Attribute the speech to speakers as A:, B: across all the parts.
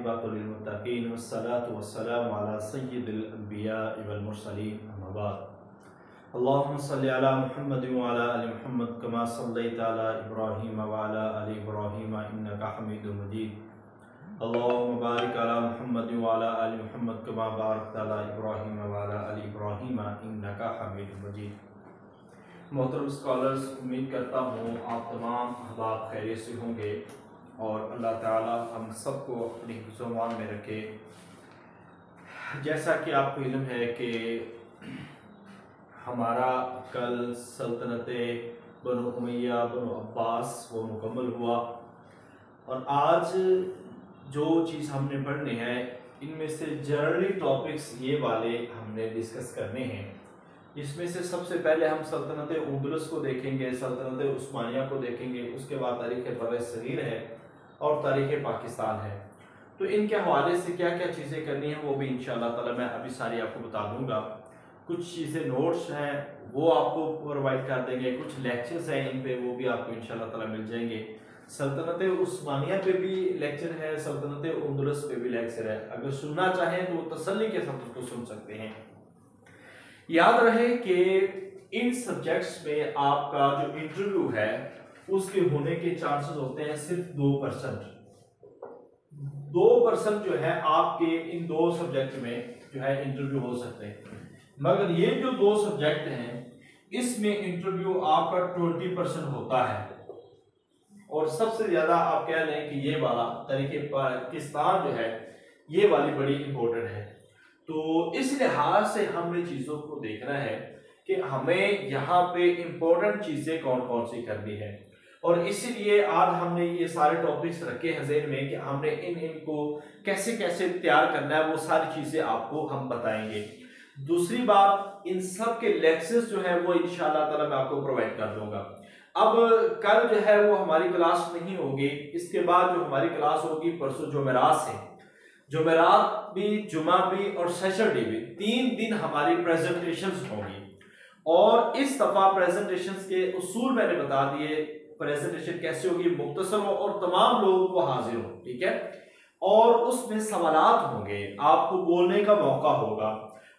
A: आक़िबतुल मुत्तक़ीन वस्सलातु वस्सलामु अला सय्यिदिल अंबिया वल मुरसलीन अम्मा बाद। अल्लाहुम्मा सल्लि अला मुहम्मद व अला आलि मुहम्मद कमा सल्लैता अला इब्राहीम व अला आलि इब्राहीम इन्नका हमीदुम मजीद। अल्लाहुम्मा बारिक अला मुहम्मद व अला आलि मुहम्मद कमा बारकता अला इब्राहीम व अला आलि इब्राहीम इन्नका हमीदुम मजीद। मोहतरम स्कॉलर्स, उम्मीद करता हूँ आप तमाम अहबाब खैरियत से होंगे और अल्लाह ताला हम सबको अपनी हिफ्ज़-ओ-मान में रखे। जैसा कि आपको इल्म है कि हमारा कल सल्तनत बनु उमैया बनु अब्बास वो मुकम्मल हुआ और आज जो चीज़ हमने पढ़नी है इनमें से जनरली टॉपिक्स ये वाले हमने डिस्कस करने हैं। इसमें से सबसे पहले हम सल्तनत उंदुलस को देखेंगे, सल्तनत उस्मानिया को देखेंगे, उसके बाद तारीख़ बर-ए-सग़ीर है और तारीख़ पाकिस्तान है। तो इनके हवाले से क्या क्या चीज़ें करनी हैं वो भी इंशाअल्लाह ताला मैं अभी सारी आपको बता दूंगा। कुछ चीज़ें नोट्स हैं वो आपको प्रोवाइड कर देंगे, कुछ लेक्चर्स हैं इन पे वो भी आपको इंशाअल्लाह ताला मिल जाएंगे। सल्तनत उस्मानिया पे भी लेक्चर है, सल्तनत उंदुलस पे भी लेक्चर है। अगर सुनना चाहें तो तसल्ली के साथ उसको सुन सकते हैं। याद रहे कि इन सब्जेक्ट्स में आपका जो इंटरव्यू है उसके होने के चांसेस होते हैं सिर्फ 2% जो है आपके इन दो सब्जेक्ट में जो है इंटरव्यू हो सकते हैं। मगर ये जो दो सब्जेक्ट हैं इसमें इंटरव्यू आपका 20% होता है और सबसे ज्यादा आप कह लें कि ये वाला तरीके पाकिस्तान जो है ये वाली बड़ी इंपॉर्टेंट है। तो इस लिहाज से हमने चीजों को देखना है कि हमें यहाँ पे इंपॉर्टेंट चीजें कौन कौन सी करनी है और इसीलिए आज हमने ये सारे टॉपिक्स रखे हैं ज़हन में कि हमने इनको कैसे कैसे तैयार करना है, वो सारी चीजें आपको हम बताएंगे। दूसरी बात, इन सब के लेक्चर्स जो है वो इंशाअल्लाह ताला मैं आपको प्रोवाइड कर दूंगा। अब कल जो है वो हमारी क्लास नहीं होगी, इसके बाद जो हमारी क्लास होगी परसों जुमेरात से, जुमेरात भी, जुमा भी और सैटरडे भी 3 दिन हमारी प्रेजेंटेशंस होंगी और इस दफा प्रेजेंटेशंस के उसूल मैंने बता दिए। प्रेजेंटेशन कैसे होगी, मुख्तसर हो और तमाम लोगों को हाजिर हो, ठीक है। और उसमें सवालात होंगे, आपको बोलने का मौका होगा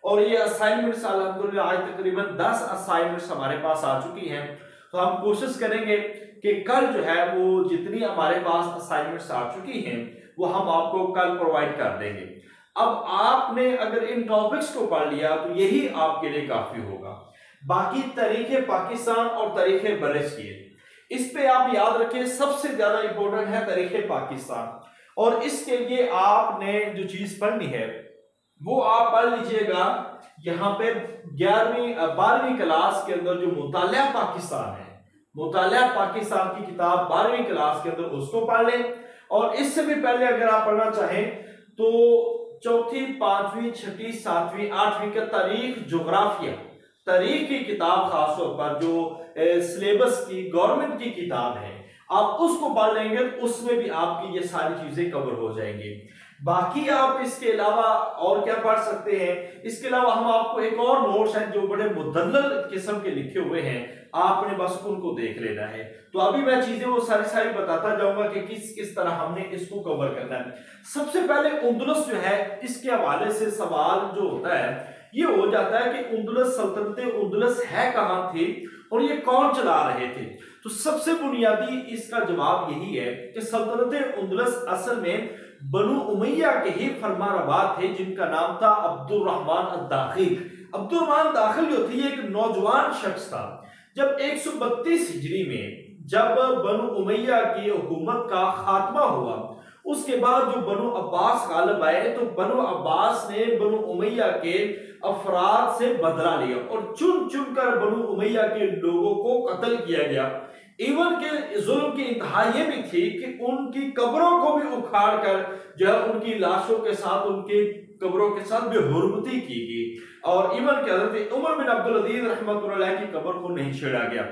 A: और ये असाइनमेंट्स अल्हम्दुलिल्लाह आज तकरीबन 10 असाइनमेंट्स हमारे पास आ चुकी हैं। तो हम कोशिश करेंगे कि कल जो है वो जितनी हमारे पास असाइनमेंट्स आ चुकी हैं वो हम आपको कल प्रोवाइड कर देंगे। अब आपने अगर इन टॉपिक्स को पढ़ लिया तो यही आपके लिए काफी होगा। बाकी तारीख़ पाकिस्तान और तारीख़ बर-ए-सग़ीर, इस पे आप याद रखें सबसे ज्यादा इंपॉर्टेंट है तारीख़ पाकिस्तान और इसके लिए आपने जो चीज पढ़नी है वो आप पढ़ लीजिएगा। यहाँ पे 12वीं क्लास के अंदर जो मुतालिया पाकिस्तान है, मुतालिया पाकिस्तान की किताब 12वीं क्लास के अंदर उसको पढ़ लें और इससे भी पहले अगर आप पढ़ना चाहें तो 4वीं, 5वीं, 6वीं, 7वीं, 8वीं का तारीख, जोग्राफिया, तारीख की किताब खासतौर पर जो सिलेबस की गवर्नमेंट की किताब है आप उसको पढ़ लेंगे तो उसमें भी आपकी ये सारी चीजें कवर हो जाएंगी। बाकी आप इसके अलावा और क्या पढ़ सकते हैं, इसके अलावा हम आपको एक और नोट्स हैं जो बड़े मुदल्लल किस्म के लिखे हुए हैं, आपने बस उनको देख लेना है। तो अभी मैं चीजें वो सारी बताता जाऊंगा कि किस तरह हमने इसको कवर करना है। सबसे पहले उंदुलस जो है इसके हवाले से सवाल जो होता है ये हो जाता है कि उंदुलस, सल्तनत उंदुलस है कहां थी और ये कौन चला रहे थे। तो सबसे बुनियादी इसका जवाब यही है कि सल्तनत उंदुलस असल में बनु उमैया के ही फरमानरवा थे जिनका नाम था अब्दुर्रहमान अद-दाखिल। अब्दुर्रहमान दाखिल जो थी एक नौजवान शख्स था। जब 132 हिजरी में जब बनु उमैया की हुकूमत का खात्मा हुआ उसके बाद जो बनु अब्बास गालिब आए तो बनु अब्बास ने बनु उमैया के अफराद से बदला लिया और चुन चुन कर बनु उमैया के लोगों को कत्ल किया गया। इवन के जुल्म की इंतहा ये भी थी कि उनकी कब्रों को भी उखाड़ कर जो है उनकी लाशों के साथ, उनकी कब्रों के साथ बेहुरमती की गई और इवन के हज़रत उमर बिन अब्दुल अजीज रहमतुल्लाह अलैह की कब्र को नहीं छेड़ा गया।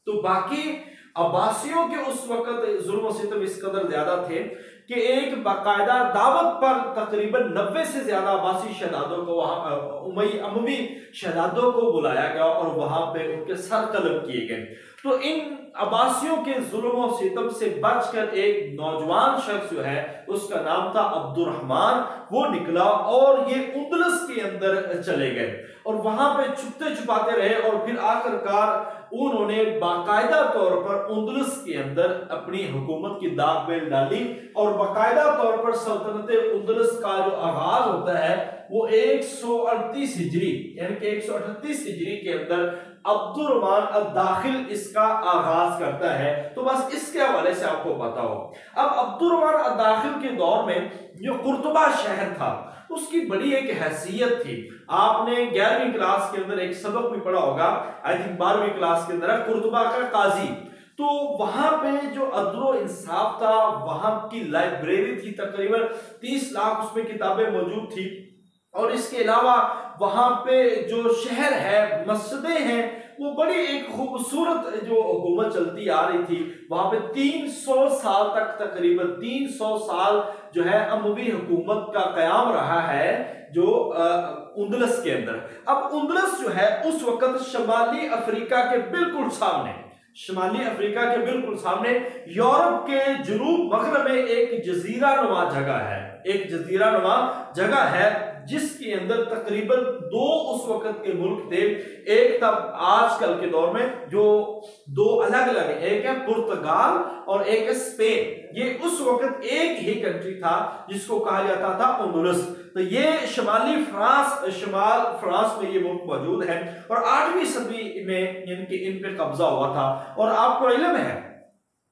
A: तो बाकी अब्बासियों के उस वक्त जुल्म सितम इस कदर ज्यादा थे कि एक बाकायदा दावत पर तकरीबन 90 से ज्यादा अब्बासी शहजादों को वहां अमवी शहजादों को बुलाया गया और वहां पे उनके सर कलम किए गए। तो इन अब्बासियों के जुल्म और सितम से बचकर एक नौजवान शख्स जो है उसका नाम था अब्दुर्रहमान, वो निकला और ये उंदलस के अंदर चले गए और वहां पे छुपते छुपाते रहे और फिर आखिरकार उन्होंने बाकायदा तौर पर उंदलस के अंदर अपनी हुकूमत की दाग बेल डाली और बाकायदा तौर पर सल्तनत उंदलस का जो आगाज होता है वो 138 हिजरी यानी कि 138 हिजरी के अंदर अब्दुर्रहमान अद-दाखिल इसका आगाज करता है। तो बस इसके हवाले से आपको पता हो। अब अब्दुर्रहमान अद-दाखिल के दौर में जो कुर्तुबा शहर था उसकी बड़ी एक हैसियत थी। आपने 11वीं क्लास के अंदर एक सबक भी पढ़ा होगा, आई थिंक 12वीं क्लास के अंदर, कुर्तुबा का काजी। तो वहां पे जो अदलो इंसाफ था, वहां की लाइब्रेरी थी, तकरीबन 30 लाख उसमें किताबें मौजूद थी और इसके अलावा वहां पे जो शहर है, मस्जिदें हैं, वो बड़ी एक खूबसूरत जो हुकूमत चलती आ रही थी। वहां पे 300 साल तक, तकरीबन 300 साल जो है अमवी हुकूमत का कयाम रहा है जो उंदलस के अंदर। अब उंदलस जो है उस वक्त शमाली अफ्रीका के बिल्कुल सामने, शमाली अफ्रीका के बिल्कुल सामने यूरोप के जुनूब मगरब में एक जजीरा नुमा जगह है, एक जजीरा नुमा जगह है जिसके अंदर तकरीबन 2 उस वक्त के मुल्क थे। एक तब आजकल के दौर में जो 2 अलग अलग, एक है पुर्तगाल और एक है स्पेन। ये उस वक्त एक ही कंट्री था जिसको कहा जाता था उंदलस। तो ये शमाल फ्रांस में ये मुल्क मौजूद है और 8वीं सदी में इनके इन पे कब्जा हुआ था। और आपको इल्म है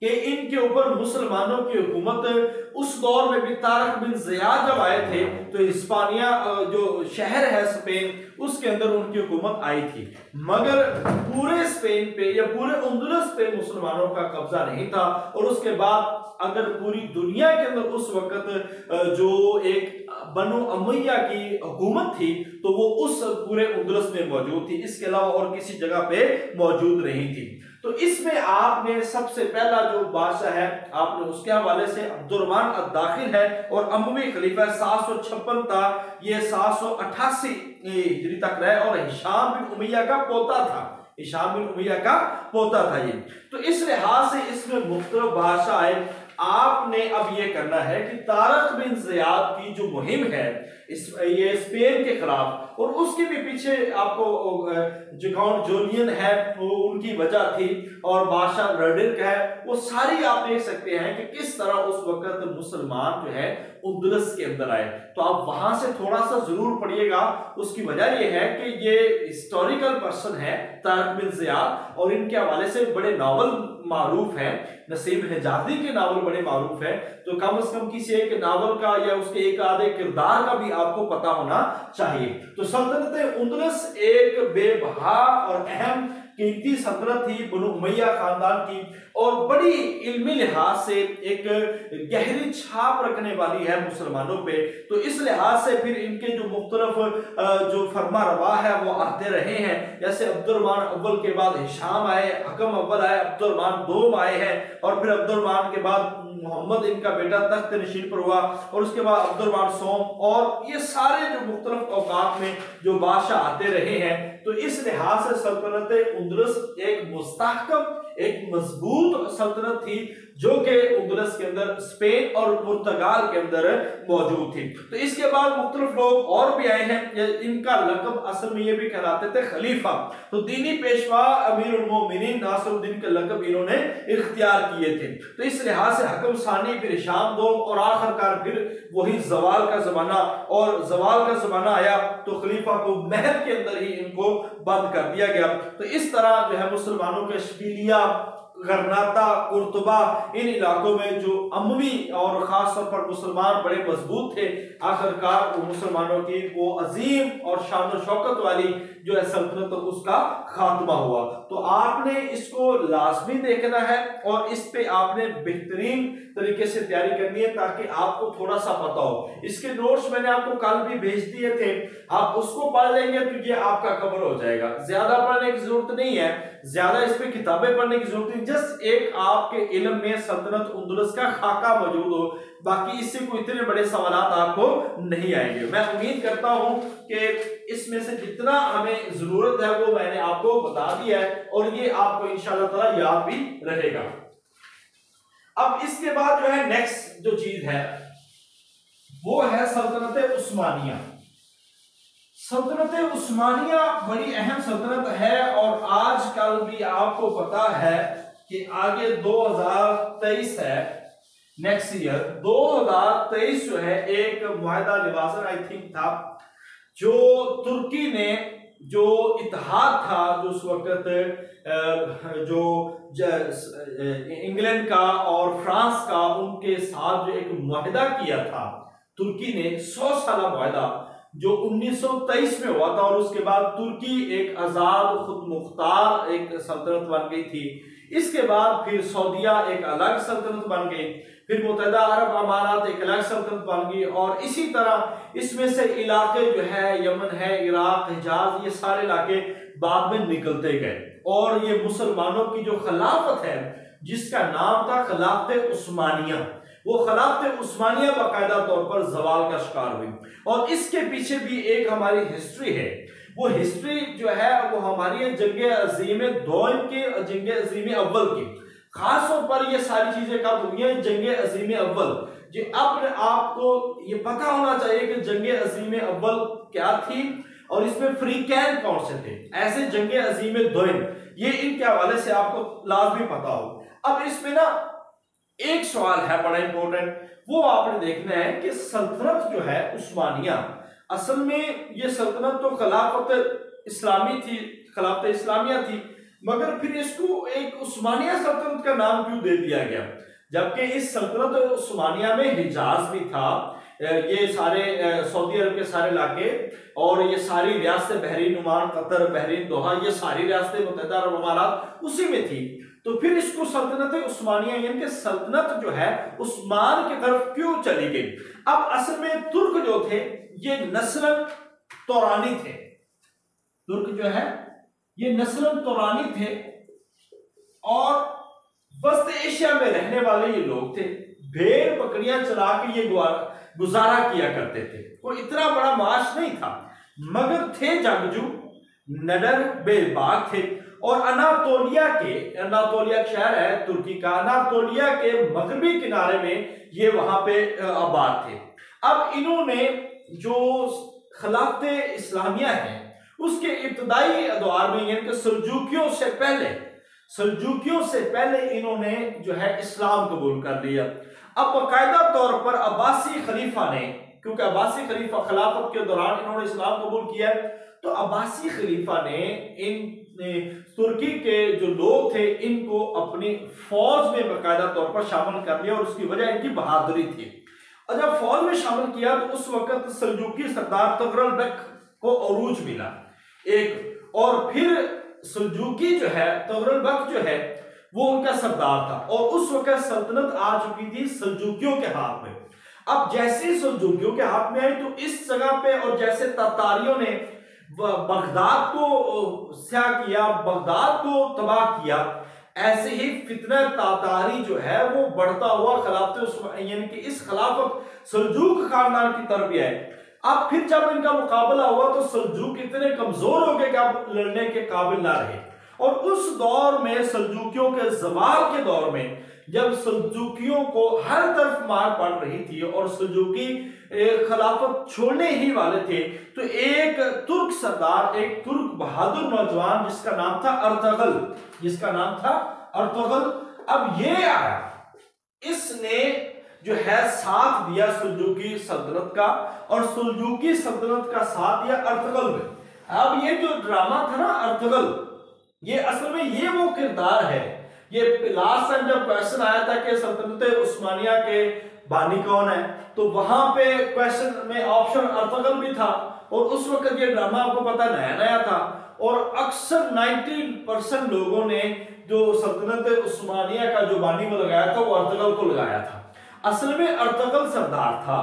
A: कि इनके ऊपर मुसलमानों की हुकूमत उस दौर में भी तारक बिन ज़ियाद जब आए थे तो हिस्पानिया जो शहर है स्पेन उसके अंदर उनकी हुकूमत आई थी, मगर पूरे स्पेन पे या पूरे उंदलस पे मुसलमानों का कब्जा नहीं था। और उसके बाद अगर पूरी दुनिया के अंदर उस वक्त जो एक बनु उमैया की हुकूमत थी तो वो उस पूरे उंदलस में मौजूद थी, इसके अलावा और किसी जगह पे मौजूद नहीं थी। तो इसमें आपने सबसे पहला जो बादशाह है आपने उसके हवाले से अब्दुर्रहमान अद-दाखिल है और अमवी खलीफा 756 था, ये 788 हिजरी तक रहे और हिशाम बिन उमैया का पोता था, हिशाम बिन उमैया का पोता था ये। तो इस लिहाज से इसमें मुख्तलिफ बादशाह आए। आपने अब ये करना है कि तारक बिन ज़ियाद की जो मुहिम है ये स्पेन के खिलाफ, और उसके भी पीछे आपको जो काउंट जूलियन है वो उनकी वजह थी और बादशाह रडिक है, वो सारी आप देख सकते हैं कि किस तरह उस वक्त मुसलमान जो है उंदलस के अंदर आए। तो आप वहां से थोड़ा सा जरूर पढ़िएगा। उसकी वजह ये है कि ये हिस्टोरिकल पर्सन है तारक बिन ज़ियाद और इनके हवाले से बड़े नावल मारूफ है, नसीब हिजाज़ी के नावल बड़े मारूफ है। तो कम से कम किसी एक नावल का या उसके एक आधे किरदार का भी आपको पता होना चाहिए। तो सल्तनत उंदलस एक बेबहा और अहम कीमती सल्तनत थी बनु उमैया खानदान की और बड़ी इल्मी लिहाज से एक गहरी छाप रखने वाली है मुसलमानों पे। तो इस लिहाज से फिर इनके जो मुख्तलिफ जो फरमा रवा है वो आते रहे हैं। जैसे अब्दुर्रहमान अव्वल के बाद हिशाम आए, हकम अव्वल आए, अब्दुर्रहमान दोम आए हैं और फिर अब्दुर्रहमान के बाद मोहम्मद इनका बेटा तख्त नशीन पर हुआ और उसके बाद अब्दुर्रहमान सोम, और ये सारे जो मुख्तलिफ औकात में जो बादशाह आते रहे हैं। तो इस लिहाज से सल्तनत उंदलस एक मुस्तहकम, एक मजबूत सल्तनत थी जो कि उंदलस के अंदर स्पेन और पुर्तगाल के अंदर मौजूद थी। तो इसके बाद मुख्तलिफ लोग और भी आए हैं, इनका लक़ब असल में ये भी कहलाते थे खलीफा। तो दीनी पेशवा अमीरुल मोमिनीन नासिरुद्दीन के लक़ब इन्होंने इख्तियार किए थे। तो इस लिहाज से हकम सानी, फिर हिशाम दोम और आखिरकार फिर वही जवाल का जमाना, और जवाल का जमाना आया तो खलीफा को महल के अंदर ही इनको बंद कर दिया गया। तो इस तरह जो है मुसलमानों के शबीलिया, गरनाता, कुर्तुबा, इन इलाकों में जो अमवी और खास तौर पर मुसलमान बड़े मजबूत थे, आखिरकार वो मुसलमानों की वो अजीम और शान शौकत वाली जो है सल्तनत तो उसका खात्मा हुआ। तो आपने इसको लाजमी देखना है और इस पे आपने बेहतरीन तरीके से तैयारी करनी है ताकि आपको थोड़ा सा पता हो। इसके नोट्स मैंने आपको कल भी भेज दिए थे, आप उसको पढ़ लेंगे तो ये आपका कवर हो जाएगा। ज्यादा पढ़ने की जरूरत नहीं है, ज्यादा इस पे किताबें पढ़ने की जरूरत नहीं, जस्ट एक आपके इल्म में सल्तनत उंदलस का खाका मौजूद हो, बाकी इससे कोई इतने बड़े सवाल आपको नहीं आएंगे। मैं उम्मीद करता हूं कि इसमें से जितना हमें जरूरत है वो मैंने आपको बता दिया है और ये आपको इंशाअल्लाह ताला याद भी रहेगा। अब इसके बाद जो है नेक्स्ट जो चीज है वो है सल्तनत उस्मानिया। सल्तनत उस्मानिया बड़ी अहम सल्तनत है और आजकल भी आपको पता है कि आगे 2023 है, नेक्स्ट ईयर 2023 जो है एक मुआहदा लिवासन आई थिंक था जो तुर्की ने जो इत्तेहाद था जो उस वक्त जो इंग्लैंड का और फ्रांस का उनके साथ जो एक मुआहदा किया था तुर्की ने 100 साल मुआहदा जो 1923 में हुआ था और उसके बाद तुर्की एक आजाद खुद मुख्तार एक सल्तनत बन गई थी। इसके बाद फिर सऊदिया एक अलग सल्तनत बन गई, फिर मुत्तहिदा अरब अमारात एक अलग सल्तनत बन गई और इसी तरह इसमें से इलाके जो है यमन है, इराक, हिजाज, ये सारे इलाके बाद में निकलते गए और ये मुसलमानों की जो खिलाफत है जिसका नाम था खिलाफत उस्मानिया, वो खिलाफत उस्मानिया बाकायदा तौर पर जवाल का शिकार हुई। और इसके पीछे भी एक हमारी हिस्ट्री है, वो हिस्ट्री जो है वो हमारी जंग अजीम दोम के, जंग अजीम अव्वल की, खास तौर पर ये सारी चीजें कब हुई हैं, जंग अजीम अव्वल। जो अपने आपको ये पता होना चाहिए कि जंग अजीम अव्वल क्या थी और इसमें फ्रीकैन कौन से थे, ऐसे जंग अजीम दोम ये इनके हवाले से आपको लाजमी पता हो। अब इसमें ना एक सवाल है बड़ा इंपॉर्टेंट, वो आपने देखना है कि सल्तनत जो है उस्मानिया असल में ये सल्तनत तो खिलाफत इस्लामी थी, खिलाफत इस्लामिया थी, मगर फिर इसको एक उस्मानिया सल्तनत का नाम क्यों दे दिया गया, जबकि इस सल्तनत उस्मानिया में हिजाज भी था, ये सारे सऊदी अरब के सारे इलाके और ये सारी रियासतें बहरीन, ओमान, कतर, बहरीन, दोहा, ये सारी रियासतें मुत्तहिदा अरब अमारात उसी में थी। तो फिर इसको सल्तनत उस्मानिया यानी कि सल्तनत जो है उस्मान की तरफ क्यों चली गई। अब असल में तुर्क जो थे ये नस्लन तौरानी थे, तुर्क जो है ये नस्लन तौरानी थे और वस्त एशिया में रहने वाले ये लोग थे, भेड़ बकरियां चला के ये गुजारा किया करते थे, कोई इतना बड़ा माश नहीं था, मगर थे जंगजू, नडर बेबाक थे और अनातोलिया शहर है तुर्की का, अनातोलिया के मगरबी किनारे में ये वहां पे आबाद थे। अब इन्होंने जो खिलाफत इस्लामिया है उसके इब्तदाई दौर में यानी कि सल्जूकियों से पहले इन्होंने जो है इस्लाम कबूल कर लिया। अब बाकायदा तौर पर अब्बासी खलीफा ने, क्योंकि अब्बासी खलीफा खिलाफत के दौरान इन्होंने इस्लाम कबूल किया है, तो अब्बासी खलीफा ने इन तुर्की के जो लोग थे इनको अपनी फौज में बाकायदा तौर पर शामिल कर लिया और उसकी वजह इनकी बहादुरी थी। और जब फौज में शामिल किया तो उस वक्त सल्जूकी सरदार तुगरल बेग को अरूज मिला एक, और फिर सल्जूकी जो है तुगरल बेग जो है वो उनका सरदार था और उस वक्त सल्तनत आ चुकी थी सल्जूकियों के हाथ में। अब जैसे सल्जूकियों के हाथ में आई तो इस जगह पे, और जैसे ततारियों ने बगदाद को स्याह किया, बगदाद को तबाह किया, ऐसे ही फितना तातारी जो है वो बढ़ता हुआ खिलाफत यानी कि इस खिलाफत सल्जूक खानदान की तरफ भी आए। अब फिर जब इनका मुकाबला हुआ तो सल्जूक इतने कमजोर हो गए कि अब लड़ने के काबिल ना रहे और उस दौर में सल्जूकियों के जवाल के दौर में जब सल्जूकियों को हर तरफ मार पड़ रही थी और सल्जूकी खिलाफत छोड़ने ही वाले थे, तो एक तुर्क सरदार, एक तुर्क बहादुर नौजवान जिसका नाम था अर्तुगरुल, अब ये आया, इसने जो है साथ दिया सल्जूकी सल्तनत का और सल्जूकी सल्तनत का साथ दिया अर्तुगरुल में। अब ये जो ड्रामा था ना अर्तुगरुल, ये असल में ये वो किरदार है, ये लास्ट टाइम जब क्वेश्चन आया था कि सल्तनत उस्मानिया के बानी कौन है, तो वहां पे क्वेश्चन में ऑप्शन अर्तुगरुल भी था और उस वक्त ये ड्रामा आपको पता नया था और अक्सर 90% लोगों ने जो सल्तनत उस्मानिया का जो बानी को लगाया था वो अर्तुगरुल को लगाया था। असल में अर्तुगरुल सरदार था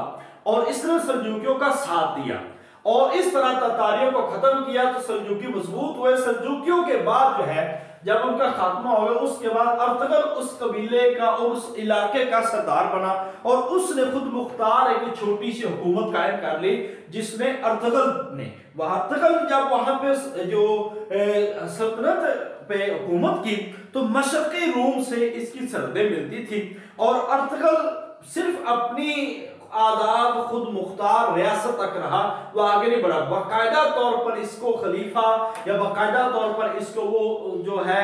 A: और इसने सल्जूकियों का साथ दिया और इस तरह ततारियों को खत्म किया तो सल्जूकी मजबूत हुए। सल्जूकियों के बाद जो है जब उनका खात्मा हो गया उसके बाद अर्तगल उस कबीले का और उस इलाके का सरदार बना और उसने खुद मुख्तार एक छोटी सी हुकूमत कायम कर ली, जिसमें अर्तगल ने अर्तगल जब वहां पे जो सल्तनत पे हुकूमत की तो मशरकी रूम से इसकी सरहदें मिलती थी और अर्तगल सिर्फ अपनी आजाद खुद मुख्तार रियासत तक रहा, वो आगे नहीं बढ़ा। बाकायदा तौर पर इसको खलीफा या बाकायदा तौर पर इसको वो जो है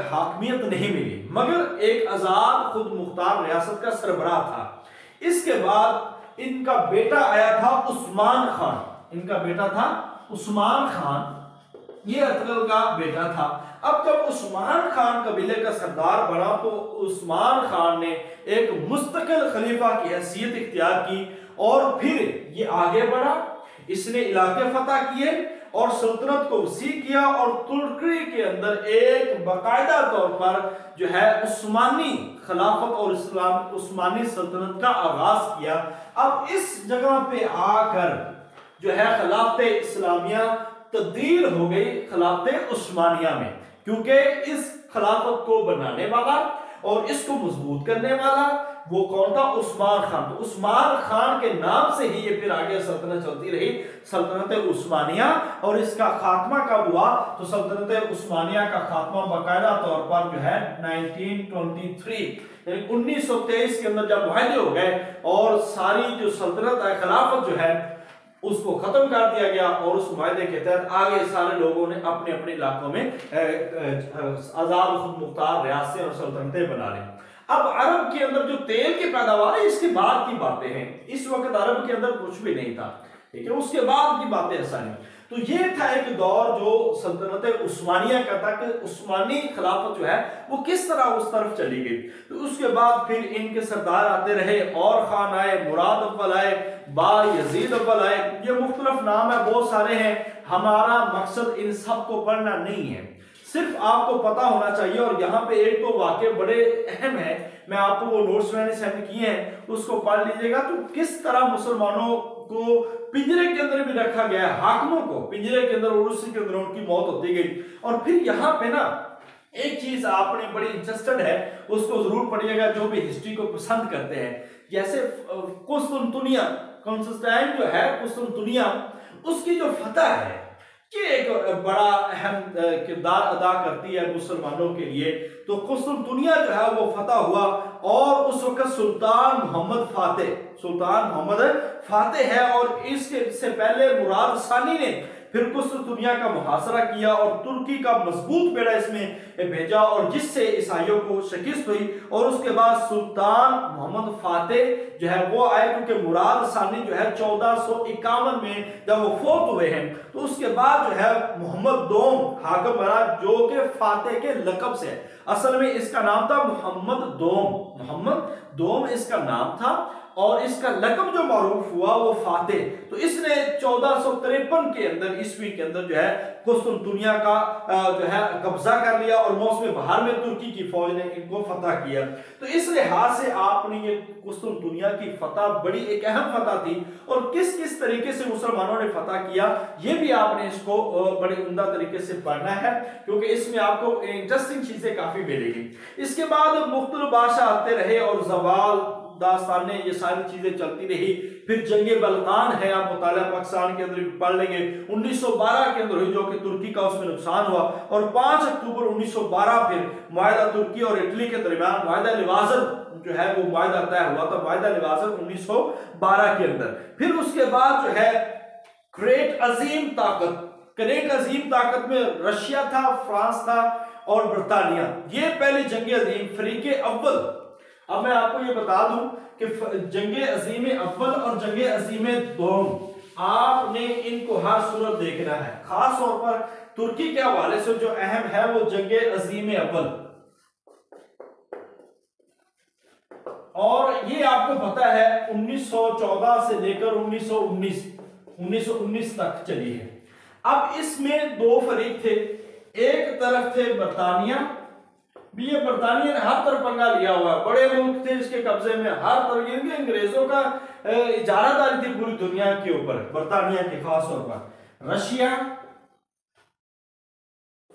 A: हाकमियत नहीं मिली, मगर एक आजाद खुद मुख्तार रियासत का सरबराह था। इसके बाद इनका बेटा आया था उस्मान खान, इनका बेटा था उस्मान खान, ये अर्तगल का बेटा था। अब जब उस्मान खान कबीले का सरदार बना तो उस्मान खान ने एक मुस्तकिल खलीफा की हैसियत इख्तियार की और फिर ये आगे बढ़ा, इसने इलाके फतह किए और सल्तनत को वसी किया और तुर्की के अंदर एक बाकायदा तौर पर जो है उस्मानी खिलाफत और इस्लाम उस्मानी सल्तनत का आगाज किया। अब इस जगह पे आकर जो है खिलाफत इस्लामिया तब्दील हो गई खिलाफत उस्मानिया में, क्योंकि इस खिलाफत को बनाने वाला और इसको मजबूत करने वाला वो कौन था? उस्मान खान। तो उस्मान खान के नाम से ही ये फिर आगे सल्तनत चलती रही, सल्तनत उस्मानिया। और इसका खात्मा कब हुआ? तो सल्तनत उस्मानिया का खात्मा बाकायदा तौर पर जो है 1923 यानी 1923 के अंदर जब मुआहदे हो गए और सारी जो सल्तनत है खिलाफत जो है उसको खत्म कर दिया गया और उस मुआहदे के तहत आगे सारे लोगों ने अपने अपने इलाकों में आजाद खुद मुख्तार रियासतें और सल्तनतें बना ली। अब अरब के अंदर जो तेल की पैदावार है इसके बाद की बातें हैं, इस वक्त अरब के अंदर कुछ भी नहीं था, ठीक है, उसके बाद की बातें ऐसा नहीं। तो ये था एक दौर जो सल्तनत उस्मानिया का था कि उस्मानी खिलाफत जो है वो किस तरह उस तरफ चली गई। तो उसके बाद फिर इनके सरदार आते रहे, और खान आए, मुराद अव्वल आए, बा यजीद अव्वल आए, ये मुख्तलिफ नाम है, बहुत सारे हैं। हमारा मकसद इन सब को पढ़ना नहीं है, सिर्फ आपको पता होना चाहिए। और यहाँ पे एक तो वाकये बड़े अहम है, मैं आपको वो नोट्स मैंने सेंड किए हैं उसको पढ़ लीजिएगा। तो किस तरह मुसलमानों को पिंजरे के अंदर भी रखा गया है, हाकिमों को पिंजरे के अंदर और उसी के अंदर उनकी मौत होती गई। और फिर यहाँ पे ना एक चीज आपने बड़ी इंटरेस्टेड है उसको जरूर पढ़िएगा, जो भी हिस्ट्री को पसंद करते हैं। जैसे कुस्तुनतुनिया कॉन्स्टेंटाइन जो है कुस्तुनतुनिया, उसकी जो फतह है ये एक बड़ा अहम किरदार अदा करती है मुसलमानों के लिए। तो कुस्तुनतुनिया जो है वो फतह हुआ और उस वक्त सुल्तान मोहम्मद फातेह है, और इसके से पहले मुराद सानी ने फिर कुस्तुनतुनिया का मुहासरा किया और तुर्की का मजबूत बेड़ा इसमें भेजा और जिससे ईसाइयों को शिकस्त हुई। और उसके बाद सुल्तान मोहम्मद फातेह जो है वो आए, क्योंकि मुराद सानी जो है 1451 में जब वो फोत हुए हैं तो उसके बाद जो है मोहम्मद दोम हाकिम बना, जो कि फातेह के लकब से, असल में इसका नाम था मोहम्मद दोम इसका नाम था और इसका लकब जो मारूफ हुआ वो फातेह। तो इसने 1453 के अंदर ईस्वी के अंदर जो है कुस्तुनतुनिया का जो है कब्जा कर लिया और मौसम बहार में तुर्की की फौज ने इनको फतह किया। तो इस लिहाज से आपने ये कुस्तुनतुनिया की फतह बड़ी एक अहम फतह थी और किस किस तरीके से मुसलमानों ने फतह किया ये भी आपने इसको बड़े उम्दा तरीके से पढ़ना है, क्योंकि इसमें आपको इंटरेस्टिंग चीजें काफी मिलेगी। इसके बाद मुख्तलिफ बादशाह आते रहे और जवाल दास्तान ये सारी चीजें चलती रही। फिर जंगे बल्कान है, आप मुताला पाकिस्तान के अंदर पढ़ लेंगे, 1912 के अंदर हुई, जो कि तुर्की का उसमें नुकसान हुआ। और 5 अक्टूबर 1912 फिर मुआहदा तुर्की और इटली के दरमियान मुआहदा लिवाजन जो है वो मुआहदा तय हुआ था, मुआहदा लिवाजन 1912 के अंदर। फिर उसके बाद जो है ग्रेट अजीम ताकत में रशिया था, फ्रांस था और ब्रिटानिया, ये पहली जंग अजीम फरीके अव्वल। अब मैं आपको ये बता दूं कि जंगे अजीम अव्वल और जंगे अजीम दोम आपने इनको हर सूरत देखना है, खास तौर पर तुर्की के हवाले से जो अहम है वो जंगे अजीम अव्वल। और ये आपको पता है 1914 से लेकर 1919 तक चली है। अब इसमें दो फरीक थे, एक तरफ थे बरतानिया, भी ये बरतानिया ने हर तरफ पंगा लिया हुआ है, बड़े मुल्क थे इसके कब्जे में, हर तरह अंग्रेजों का इजारादारी थी पूरी दुनिया के ऊपर, बरतानिया के खास तौर पर। रशिया,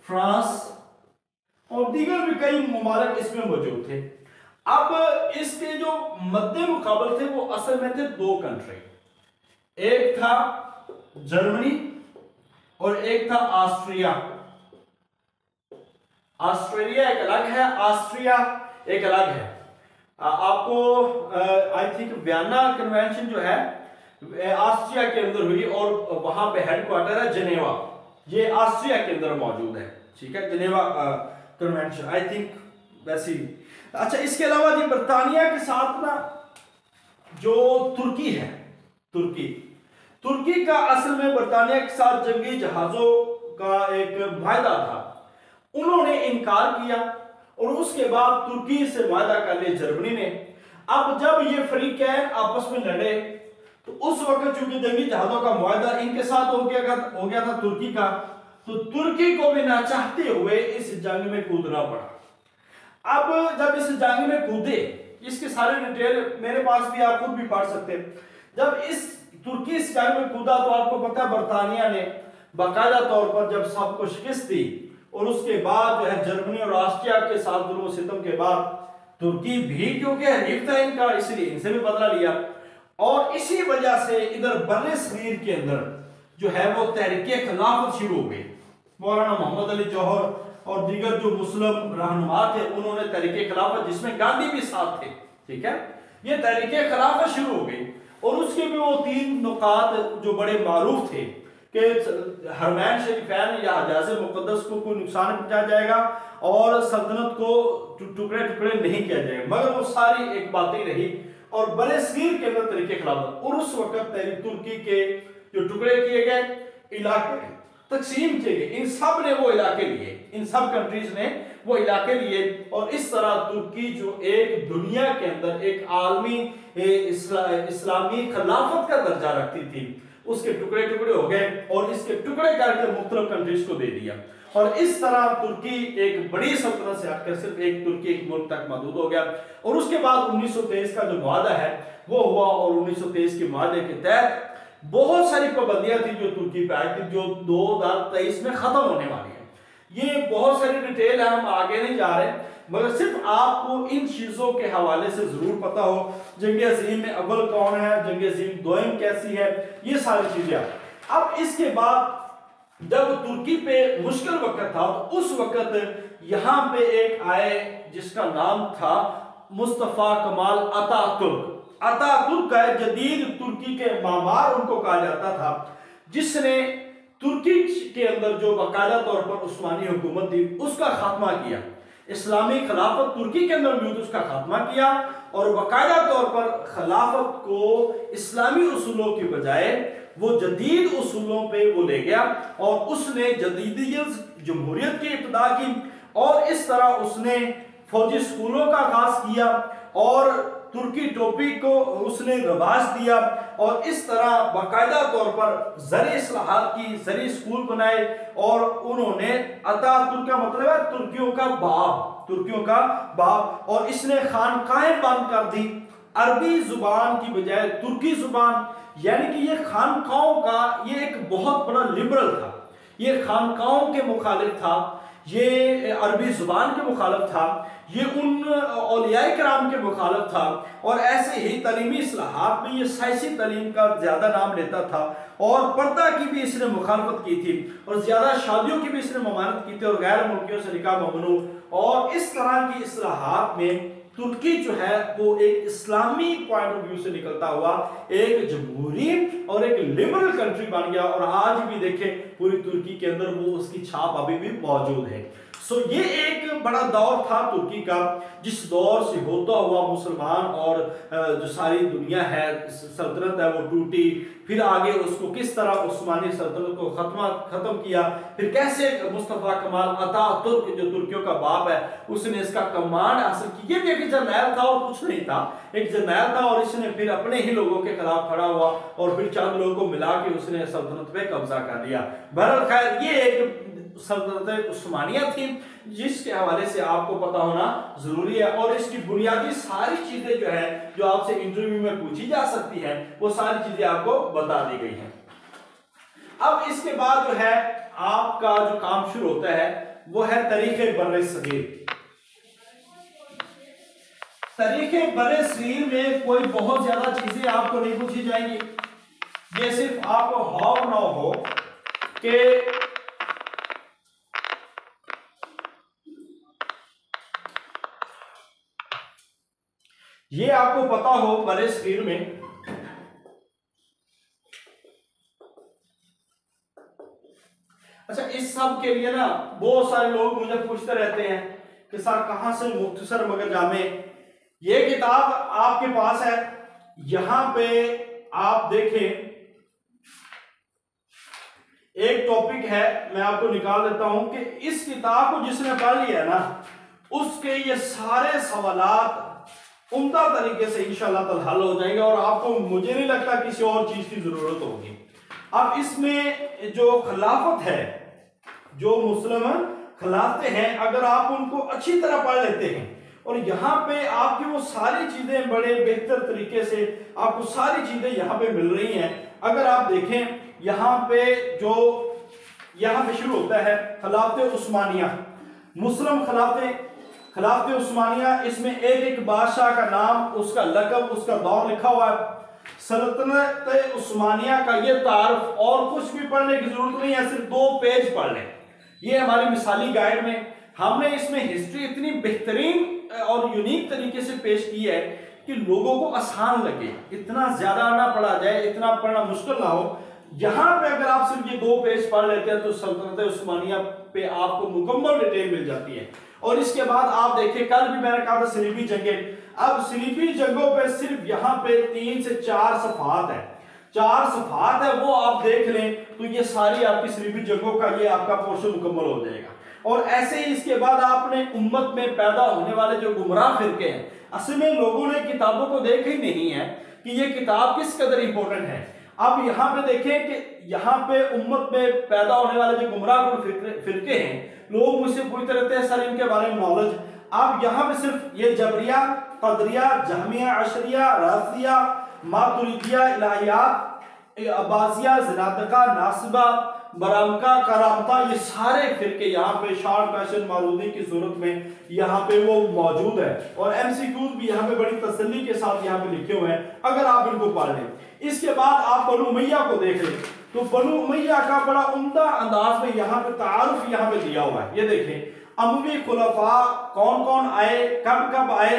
A: फ्रांस और दीगर भी कई ममालिक इसमें मौजूद थे। अब इसके जो मद्दे मुकाबले थे वो असल में थे दो कंट्री, एक था जर्मनी और एक था ऑस्ट्रिया। ऑस्ट्रेलिया एक अलग है, ऑस्ट्रिया एक अलग है। आपको आई थिंक वियना कन्वेंशन जो है ऑस्ट्रिया के अंदर हुई और वहां पे हेडक्वार्टर है जेनेवा, ये ऑस्ट्रिया के अंदर मौजूद है, ठीक है, जेनेवा कन्वेंशन आई थिंक वैसी। अच्छा, इसके अलावा जी बरतानिया के साथ ना जो तुर्की है, तुर्की का असल में बरतानिया के साथ जंगी जहाजों का एक वायदा था, उन्होंने इनकार किया और उसके बाद तुर्की से वायदा कर लिया जर्मनी ने। अब जब ये फरीकैन आपस में लड़े तो उस वक्त चूंकि जंगी जहाजों का मुआहदा इनके साथ हो गया था तुर्की का, तो तुर्की को भी ना चाहते हुए इस जंग में कूदना पड़ा। अब जब इस जंग में कूदे, इसके सारे डिटेल मेरे पास भी, आप खुद भी पढ़ सकते हैं। जब इस तुर्की इस जंग में कूदा तो आपको पता है बरतानिया ने बाकायदा तौर पर जब सबको शिकस्त दी और उसके बाद जो है जर्मनी और ऑस्ट्रिया के साथ जुल्म सितम के बाद तुर्की भी क्योंकि हरीफ था इनका, इसलिए इनसे भी बदला लिया और इसी वजह से इधर बर्रे सगीर के अंदर जो है वो तहरीक खिलाफत शुरू हो गई। मौलाना मोहम्मद अली जौहर और दीगर जो मुस्लिम रहनुमा थे उन्होंने तहरीक खिलाफत, जिसमें गांधी भी साथ थे, ठीक है, ये तहरीक खिलाफत शुरू हो गई और उसके भी वो तीन नुकात जो बड़े मारूफ थे कि हरमैन शरीफैन या हजाज मुकद्दस को कोई नुकसान पहुंचाया जाएगा और सल्तनत को टुकड़े टुकड़े नहीं किया जाएगा, मगर वो सारी एक बातें रही और बड़े सगीर के अंदर तरीके खिलाफत। और उस वक्त तुर्की के जो टुकड़े किए गए, इलाके तकसीम किए गए, इन सब ने वो इलाके लिए, इन सब कंट्रीज ने वो इलाके लिए और इस तरह तुर्की जो एक दुनिया के अंदर एक आलमी इस्लामी खिलाफत का दर्जा रखती थी, उसके टुकड़े टुकड़े हो गए और इसके टुकड़े करके मुख्तलिफ कंट्रीज को दे दिया और इस तरह तुर्की एक बड़ी सल्तनत से हटकर सिर्फ एक तुर्की एक मुल्क तक महदूद हो गया। और उसके बाद 1923 का जो मुआहदा है वो हुआ और 1923 के मुआहदे के तहत बहुत सारी पाबंदियां थी जो तुर्की पे आई थी, जो 2023 में खत्म होने वाली है। ये बहुत सारी डिटेल है, हम आगे नहीं जा रहे, मगर सिर्फ आपको इन चीजों के हवाले से जरूर पता हो, जंग अज़ीम में अव्वल कौन है, जंग अज़ीम दोयम कैसी है, ये सारी चीजें। अब इसके बाद जब तुर्की पे मुश्किल वक्त था तो उस वक्त यहां पे एक आए जिसका नाम था मुस्तफा कमाल अतातुर्क। अतातुर्क का जदीद तुर्की के मामार उनको कहा जाता था, जिसने तुर्की के अंदर जो बाकायदा तौर पर उस्मानी हुकूमत थी उसका खात्मा किया, इस्लामी खिलाफत तुर्की के अंदर मौजूद उसका खात्मा किया और बाकायदा तौर पर खिलाफत को इस्लामी उसूलों की बजाय वो जदीद उसूलों पे वो ले गया और उसने जदीदियत जमहूरियत की इब्तिदा की और इस तरह उसने फौजी स्कूलों का आगाज किया और तुर्की टोपी को उसने रवाज दिया और इस तरह बाकायदा तौर पर ज़री इस्लाहात की, ज़री स्कूल बनाए और उन्होंने अतातुर्क का मतलब है तुर्कियों का बाप, तुर्कियों का बाप, और इसने खानकाहें बंद कर दी अरबी जुबान की बजाय तुर्की जुबान, यानी कि ये खानकाहों का ये एक बहुत बड़ा लिबरल था, ये खानकाहों के मुखालिफ था, ये अरबी जुबान के मुखालिफ था, ये उन औलियाए किराम के मुखालिफ था और ऐसे ही तालीमी इस्लाहात में ये साइंसी तालीम का ज्यादा नाम लेता था और पर्दा की भी इसने मुखालफत की थी और ज्यादा शादियों की भी इसने ममानत की थी और गैर मुल्कियों से निकाह ममनू। और इस तरह की इस्लाहात में तुर्की जो है वो एक इस्लामी पॉइंट ऑफ व्यू से निकलता हुआ एक जमहूरी और एक लिबरल कंट्री बन गया और आज भी देखें पूरी तुर्की के अंदर वो उसकी छाप अभी भी मौजूद है। सो ये एक बड़ा दौर था तुर्की का, जिस दौर से होता हुआ मुसलमान और जो सारी दुनिया है सल्तनत है वो टूटी, फिर आगे उसको किस तरह उस्मानी सल्तनत को खत्म किया, फिर कैसे मुस्तफा कमाल अतातुर्क जो तुर्कियों का बाप है उसने इसका कमांड हासिल की। ये भी एक जर्नैल था और कुछ नहीं था, एक जर्नैल था और इसने फिर अपने ही लोगों के खिलाफ खड़ा हुआ और फिर चंद लोगों को मिला के उसने सल्तनत पे कब्जा कर लिया। बहरहाल खैर ये एक सल्तनत उस्मानिया थी जिसके हवाले से आपको पता होना जरूरी है और इसकी बुनियादी सारी चीजें जो है जो आपसे इंटरव्यू में पूछी जा सकती है वो सारी चीजें आपको बता दी गई हैं। अब इसके बाद जो है आपका जो काम शुरू होता है वो है तारीख़ बर्रे सगीर। तारीख़ बर्रे सगीर में कोई बहुत ज्यादा चीजें आपको नहीं पूछी जाएंगी, ये सिर्फ आपको हाउ ना हो कि ये आपको पता हो बड़े सगीर में। अच्छा, इस सब के लिए ना बहुत सारे लोग मुझे पूछते रहते हैं कि सर कहां से मुख्तसर मगर जामे ये किताब आपके पास है। यहां पे आप देखें, एक टॉपिक है, मैं आपको निकाल देता हूं कि इस किताब को जिसने पढ़ लिया ना उसके ये सारे सवालात उम्दा तरीके से इंशाअल्लाह ताला हल हो जाएंगे और आपको मुझे नहीं लगता किसी और चीज की जरूरत होगी। अब इसमें जो खिलाफत है, जो मुस्लिम खिलाफतें हैं, अगर आप उनको अच्छी तरह पढ़ लेते हैं और यहाँ पे आपकी वो सारी चीजें बड़े बेहतर तरीके से आपको सारी चीजें यहाँ पे मिल रही हैं। अगर आप देखें यहाँ पे जो यहाँ पे शुरू होता है खिलाफत उस्मानिया, मुस्लिम खिलाफत उस्मानिया, इसमें एक एक बादशाह का नाम, उसका लक़ब, उसका दौर लिखा हुआ है। सल्तनत उस्मानिया का ये तारुफ, और कुछ भी पढ़ने की जरूरत नहीं है, सिर्फ 2 पेज पढ़ लें। ये हमारी मिसाली गाइड में हमने इसमें हिस्ट्री इतनी बेहतरीन और यूनिक तरीके से पेश की है कि लोगों को आसान लगे, इतना ज्यादा ना पढ़ा जाए, इतना पढ़ना मुश्किल ना हो। यहाँ पे अगर आप सिर्फ ये 2 पेज पढ़ लेते हैं तो सल्तनत उस्मानिया पे आपको मुकम्मल डिटेल मिल जाती है। और इसके बाद आप देखिए, कल भी मैंने कहा था सलीबी जंगें, अब सलीबी जंगों पे सिर्फ यहाँ पे 3 से 4 सफ़हात है, 4 सफ़हात है, वो आप देख लें तो ये सारी आपकी सलीबी जंगों का ये आपका पोर्शन मुकम्मल हो जाएगा। और ऐसे ही इसके बाद आपने उम्मत में पैदा होने वाले जो गुमराह फिरके हैं, असल में लोगों ने किताबों को देखा ही नहीं है कि ये किताब किस कदर इंपॉर्टेंट है। अब यहाँ पे देखें कि यहाँ पे उम्मत में पैदा होने वाले जो गुमराह फिरके हैं, लोग मुझसे पूछते रहते हैं सर इनके बारे में नॉलेज। अब यहाँ पे सिर्फ ये जबरिया, कदरिया, जहमिया, अशरिया, राफिया, मातुरिदिया, इलाहियात, अब्बासिया, ज़नादिका, नासिबा, बरामका, करामता, ये सारे फिरके यहाँ पे शॉर्ट क्वेश्चन मारूदी की सूरत में यहाँ पे वो मौजूद है। और एमसीक्यूज भी यहाँ पे बड़ी तसल्ली के साथ यहाँ पे लिखे हुए हैं, अगर आप इनको पढ़ लें। इसके बाद आप बनु उमैया को देख लें तो बनु उमैया का बड़ा उम्दा अंदाज में यहाँ पे तारुफ यहाँ पे दिया हुआ है। ये देखें अमवी खुलफा कौन कौन आए, कब कब आए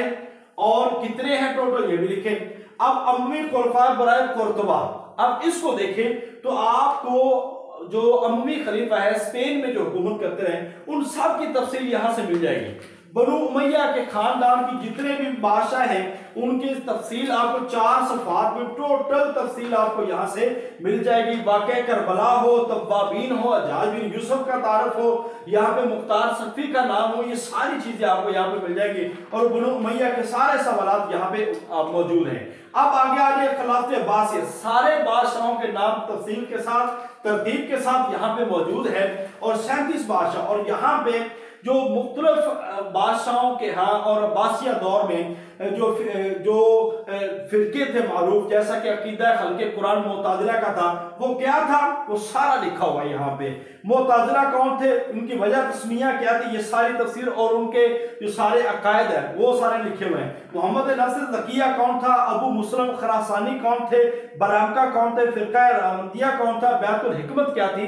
A: और कितने हैं टोटल, ये भी लिखे। अब अमवी खुलफा बराए कुर्तबा, अब इसको देखें तो आपको जो अमवी खलीफा है स्पेन में जो हुकूमत करते रहे उन सब की तफसील यहां से मिल जाएगी। बनु उमैया के खानदान की जितने भी बादशाह हैं उनकी तफसील आपको 4 सफ़हात में टोटल तफसील आपको यहां से मिल जाएगी। वाक़या करबला हो, तब्बाबीन हो, हज्जाज बिन यूसुफ का तारुफ हो, यहाँ पे मुख्तार सफ़ी का नाम हो, ये सारी चीजें आपको यहाँ पे मिल जाएगी और बनु उमैया के सारे सवालात यहाँ पे मौजूद हैं। अब आगे आगे खिलाफत अब्बासिया, सारे बादशाहों के नाम तफसील के साथ, तरतीब के साथ यहाँ पे मौजूद है और 37 बादशाह। और यहाँ पे जो मुख्तलिफ बादशाहों के यहाँ और अब्बासिया दौर में जो फिरके थे मारूफ, जैसा कि अकीदा खल्के कुरान मुताजिला का था, वो क्या था वो सारा लिखा हुआ है यहाँ पे। मुताजिला कौन थे, उनकी वजह तस्मिया क्या थी, ये सारी तफसीर और उनके जो सारे अकायद है वो सारे लिखे हुए हैं। मोहम्मद नसर ज़किया कौन था, अबू मुस्लिम खरासानी कौन थे, बरामका कौन थे, फिरका रहमतिया कौन था, बैतुल हिकमत क्या थी।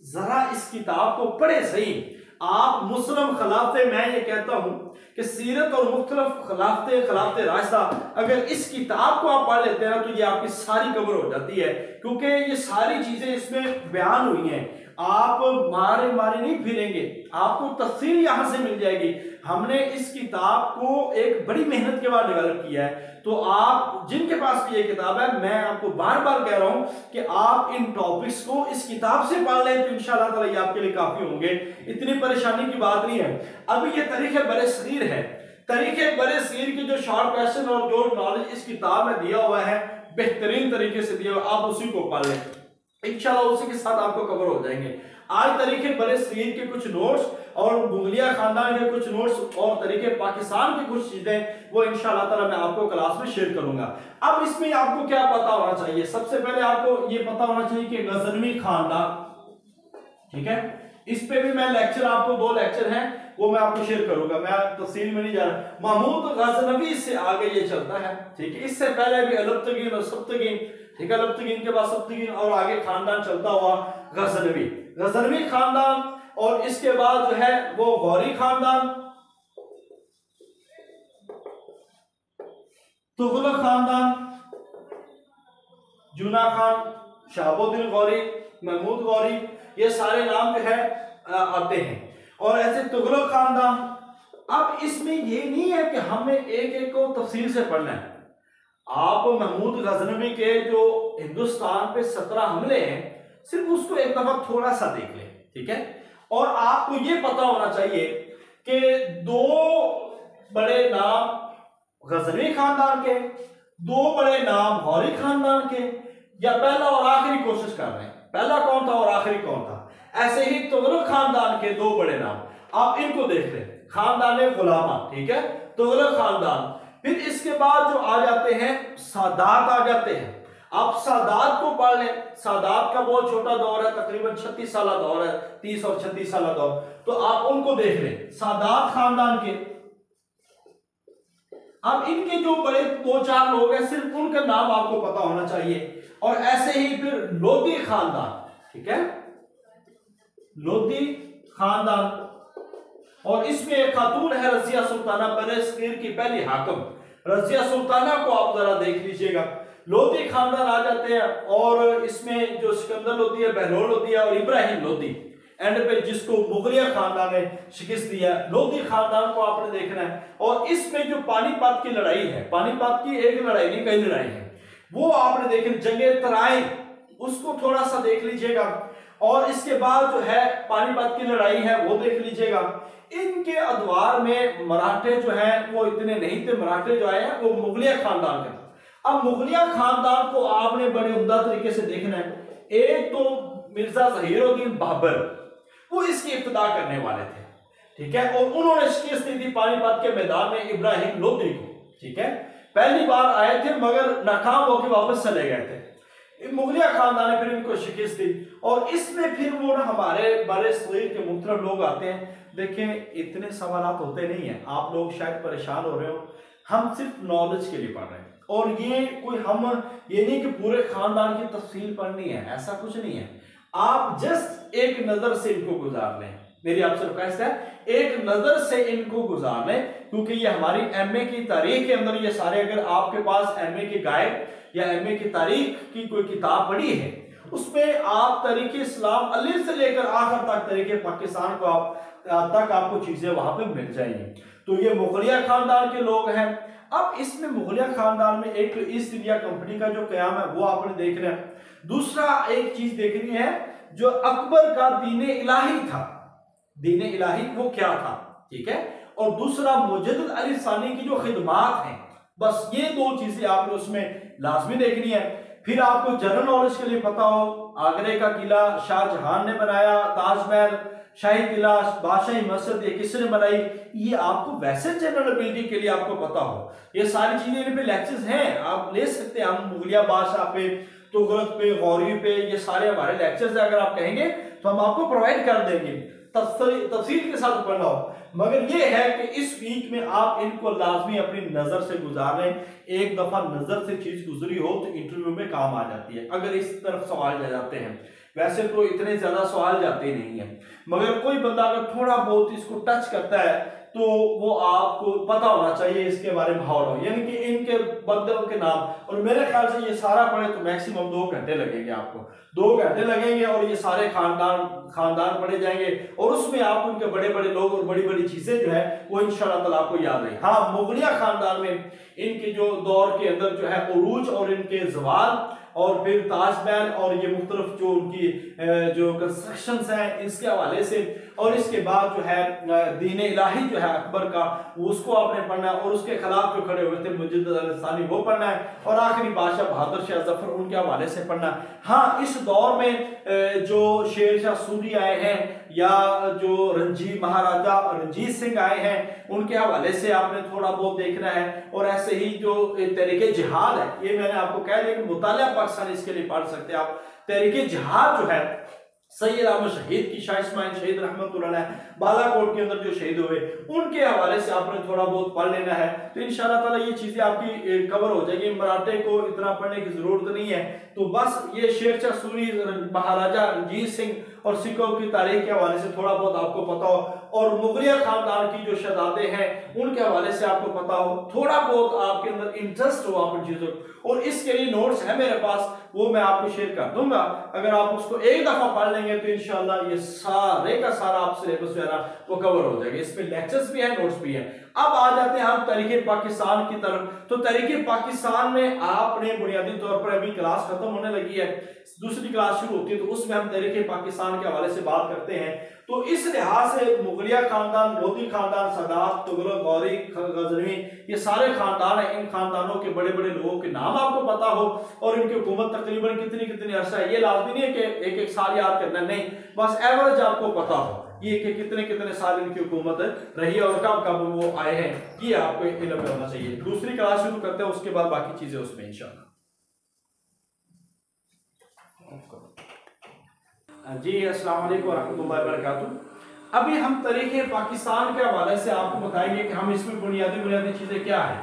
A: जरा इस किताब को पढ़े सही आप। मुस्लिम खिलाफते, मैं ये कहता हूं कि सीरत और मुख्तलिफ खिलाफते रास्ता, अगर इस किताब को आप पढ़ लेते हैं तो ये आपकी सारी कवर हो जाती है, क्योंकि ये सारी चीजें इसमें बयान हुई हैं। आप मारे नहीं फिरेंगे, आपको तफसील यहां से मिल जाएगी। हमने इस किताब को एक बड़ी मेहनत के बाद डेवलप किया है, तो आप जिनके पास भी ये किताब है, मैं आपको बार बार कह रहा हूं कि आप इन टॉपिक्स को इस किताब से पढ़ लें तो इंशाअल्लाह ताला ये आपके लिए काफी होंगे, इतनी परेशानी की बात नहीं है। अभी ये तारीख़ बरे सगीर है, तारीख़ बरे सगीर की जो शॉर्ट क्वेश्चन और जो नॉलेज इस किताब में दिया हुआ है बेहतरीन तरीके से दिया हुआ, आप उसी को पढ़ लें, इंशाअल्लाह उसी के साथ आपको कवर हो जाएंगे। आज तारीख़ बरे सगीर के कुछ नोट्स और मुगलिया खानदान के कुछ नोट्स और तरीके पाकिस्तान की कुछ चीजें वो इंशाअल्लाह ताला मैं आपको क्लास में शेयर करूंगा। अब इसमें आपको क्या पता होना चाहिए, सबसे पहले आपको ये पता होना चाहिए कि गजनवी खानदान, ठीक है, इस पे भी मैं लेक्चर, आपको 2 लेक्चर हैं वो मैं आपको शेयर करूंगा, मैं तफसील में नहीं जा रहा। महमूद गजनवी से आगे ये चलता है, ठीक है। इससे पहले भी अलब्तगीन और सब्तगीन, ठीक है, अलब्तगीन के बाद सब्तगीन और आगे खानदान चलता हुआ गजनवी, गजनवी खानदान, और इसके बाद जो है वो गौरी खानदान, तुगलक खानदान, जूना खान, शहाबुद्दीन गौरी, महमूद गौरी, ये सारे नाम जो है आते हैं। और ऐसे तुगलक खानदान, अब इसमें ये नहीं है कि हमें एक एक को तफसील से पढ़ना है। आप महमूद गजनवी के जो हिंदुस्तान पे 17 हमले हैं, सिर्फ उसको एक दफा थोड़ा सा देख लें, ठीक है। और आपको ये पता होना चाहिए कि 2 बड़े नाम गजनवी खानदान के, 2 बड़े नाम गौरी खानदान के, या पहला और आखिरी कोशिश कर रहे हैं, पहला कौन था और आखिरी कौन था। ऐसे ही तुगलक खानदान के 2 बड़े नाम, आप इनको देख लें, खानदान गुलामा, ठीक है, तुगलक खानदान। फिर इसके बाद जो आ जाते हैं सादात आ जाते हैं। आप सादात को पढ़ लें, सादात का बहुत छोटा दौर है, तकरीबन 36 साल दौर है, 30 और 36 साल दौर, तो आप उनको देख लें, सादात खानदान के। अब इनके जो बड़े 2-4 लोग हैं, सिर्फ उनका नाम आपको पता होना चाहिए। और ऐसे ही फिर लोधी खानदान, ठीक है, लोधी खानदान, और इसमें एक खातून है रजिया सुल्ताना, बरसगीर की पहली हाकम रजिया सुल्ताना को आप जरा देख लीजिएगा। लोधी खानदान आ जाते हैं, और इसमें जो सिकंदर लोधी है, बहलोल लोधी है और इब्राहिम लोधी, एंड पे जिसको मुगलिया खानदान ने शिकस्त दिया, लोधी खानदान को आपने देखना है। और इसमें जो पानीपत की लड़ाई है, पानीपत की एक लड़ाई नहीं कई लड़ाई है, वो आपने देखे, जंगे तराइन, उसको थोड़ा सा देख लीजिएगा। और इसके बाद जो है पानीपत की लड़ाई है वो देख लीजिएगा। इनके अदवार में मराठे जो हैं वो इतने नहीं थे, मराठे जो आए हैं वो मुगलिया खानदान के। अब मुगलिया खानदान को आपने बड़े उम्दा तरीके से देखना है। एक तो मिर्जा जहीरुद्दीन बाबर, वो इसकी इब्तिदा करने वाले थे, ठीक है, और उन्होंने शिकस्त दी थी पानीपत के मैदान में इब्राहिम लोधी को, ठीक है। पहली बार आए थे मगर नाकाम होकर वापस चले गए थे। मुगलिया खानदान ने फिर इनको शिकस्त दी, और इसमें फिर वो ना हमारे बड़े सगीर के मुख्तलिफ लोग आते हैं। देखें, इतने सवालात होते नहीं है, आप लोग शायद परेशान हो रहे हो, हम सिर्फ नॉलेज के लिए पढ़ रहे हैं। और ये कोई हम ये नहीं कि पूरे खानदान की तफसील पढ़नी है, ऐसा कुछ नहीं है। आप जस्ट एक नजर से इनको गुजार लें, मेरी आपसे रिक्वेस्ट है, एक नजर से इनको गुजार लें, क्योंकि ये हमारी एमए की तारीख के अंदर ये सारे, अगर आपके पास एमए के गाइड या एमए की तारीख की कोई किताब पढ़ी है, उसमें आप तरीके इस्लाम अली से लेकर आखिर तक तरीके पाकिस्तान को तक आपको चीजें वहां पे मिल जाएंगी। तो ये मुगलिया खानदान के लोग हैं। अब इसमें मुगलिया खानदान में एक ईस्ट इंडिया कंपनी का जो कयाम है वो आपने देखना है। दूसरा एक चीज देखनी है, जो अकबर का दीने इलाही था, दीने इलाही वो क्या था, ठीक है। और दूसरा मुजद्दिद अली सानी की जो खिदमात हैं, बस ये 2 चीजें आपने उसमें लाजमी देखनी है। फिर आपको जनरल नॉलेज के लिए पता हो, आगरे का किला शाहजहां ने बनाया, ताजमहल, शाही किला, बादशाही मस्जिद ये किसने बनाई, ये आपको वैसे जनरल एबिलिटी के लिए आपको पता हो। ये सारी चीजें इन पे लेक्चर्स हैं, आप ले सकते हैं। हम मुगलिया बादशाह पे, तुगलक पे, गौरी पे, ये सारे हमारे लेक्चर्स अगर आप कहेंगे तो हम आपको प्रोवाइड कर देंगे, तफसील के साथ पढ़ना हो। मगर ये है कि इस वीक में आप इनको लाजमी अपनी नजर से गुजारें। एक दफा नजर से चीज गुजरी हो तो इंटरव्यू में काम आ जाती है, अगर इस तरफ सवाल जा जाते हैं। वैसे तो इतने ज्यादा सवाल जाते नहीं है, मगर कोई बंदा अगर थोड़ा बहुत इसको टच करता है तो वो आपको पता होना चाहिए इसके बारे में हाउ, यानी कि इनके बंदों के नाम। और मेरे ख्याल से ये सारा पढ़े तो मैक्सिमम 2 घंटे लगेंगे, आपको 2 घंटे लगेंगे, और ये सारे खानदान पढ़े जाएंगे, और उसमें आप उनके बड़े बड़े लोग और बड़ी बड़ी चीजें जो है वो इंशाअल्लाह ताला आपको याद रहे। हाँ, मुगलिया खानदान में इनके जो दौर के अंदर जो है उरूज और इनके जवाल, और फिर ताजमहल और ये मुख्तलिफ जो उनकी जो कंस्ट्रक्शंस हैं इसके हवाले से, और इसके बाद जो है दीने इलाही जो है अकबर का, उसको आपने पढ़ना है, और उसके खिलाफ जो खड़े हुए थे मुजद्दिद अली सानी वो पढ़ना है, और आखिरी बादशाह बहादुर शाह जफर उनके हवाले से पढ़ना है। हाँ, इस दौर में जो शेर शाह सूरी आए हैं या जो महाराजा रंजीत सिंह आए हैं उनके हवाले से आपने थोड़ा बहुत देखना है। और ऐसे ही जो तहरीके जिहाद है, ये मैंने आपको कह दिया कि मुतालिया पाकिस्तान इसके लिए पढ़ सकते हैं आप। तहरीके जिहाद जो है सैयद अहमद शहीद की, शाह इस्माइल शहीद रहमतुल्लाह अलैह बालाकोट के अंदर जो शहीद हुए, उनके हवाले से आपने थोड़ा बहुत पढ़ लेना है। तो इंशाअल्लाह ताला ये चीजें आपकी कवर हो जाएगी। मराठे को इतना पढ़ने की जरूरत नहीं है। तो बस ये शेर शाह सूरी, महाराजा रणजीत सिंह और सिखों की तारीख के हवाले से थोड़ा बहुत आपको पता हो, और मुगलिया खानदान की जो शहजादे हैं उनके हवाले से आपको पता हो, थोड़ा बहुत आपके अंदर इंटरेस्ट हो आप चीजों। और इसके लिए नोट्स है मेरे पास, वो मैं आपको शेयर कर दूंगा। अगर आप उसको एक दफा पढ़ लेंगे तो इंशाल्लाह ये सारे का सारा आप सिलेबस जो है ना वो कवर हो जाएगा। इसमें लेक्चर्स भी है, नोट्स भी है। अब आ जाते हैं हम तरीके पाकिस्तान की तरफ। तो तरीके पाकिस्तान में आपने बुनियादी तौर पर, अभी क्लास खत्म होने लगी है, दूसरी क्लास शुरू होती है, तो उसमें हम तरीके पाकिस्तान के हवाले से बात करते हैं। तो इस लिहाज से मुगलिया खानदान, लोधी खानदान, सदात, तुगलक, गौरी, गजनवी, ये सारे खानदान हैं। इन खानदानों के बड़े बड़े लोगों के नाम आपको पता हो और इनकी हुकूमत तकरीबन कितनी कितनी अरसा है। ये लाजमी नहीं है कि एक एक साल याद करना, नहीं, बस एवरेज आपको पता हो ये कि कितने कितने साल इनकी हुकूमत रही है और कब कब वो आए हैं, ये आपको इल्म में होना चाहिए। दूसरी क्लास शुरू करते हैं, उसके बाद बाकी चीजें उसमें इंशाअल्लाह। जी अस्सलाम वालेकुम रहमतुल्लाहि व बरकातुहू। अभी हम तरीके पाकिस्तान के हवाले से आपको बताएंगे कि हम इसमें बुनियादी चीजें क्या है।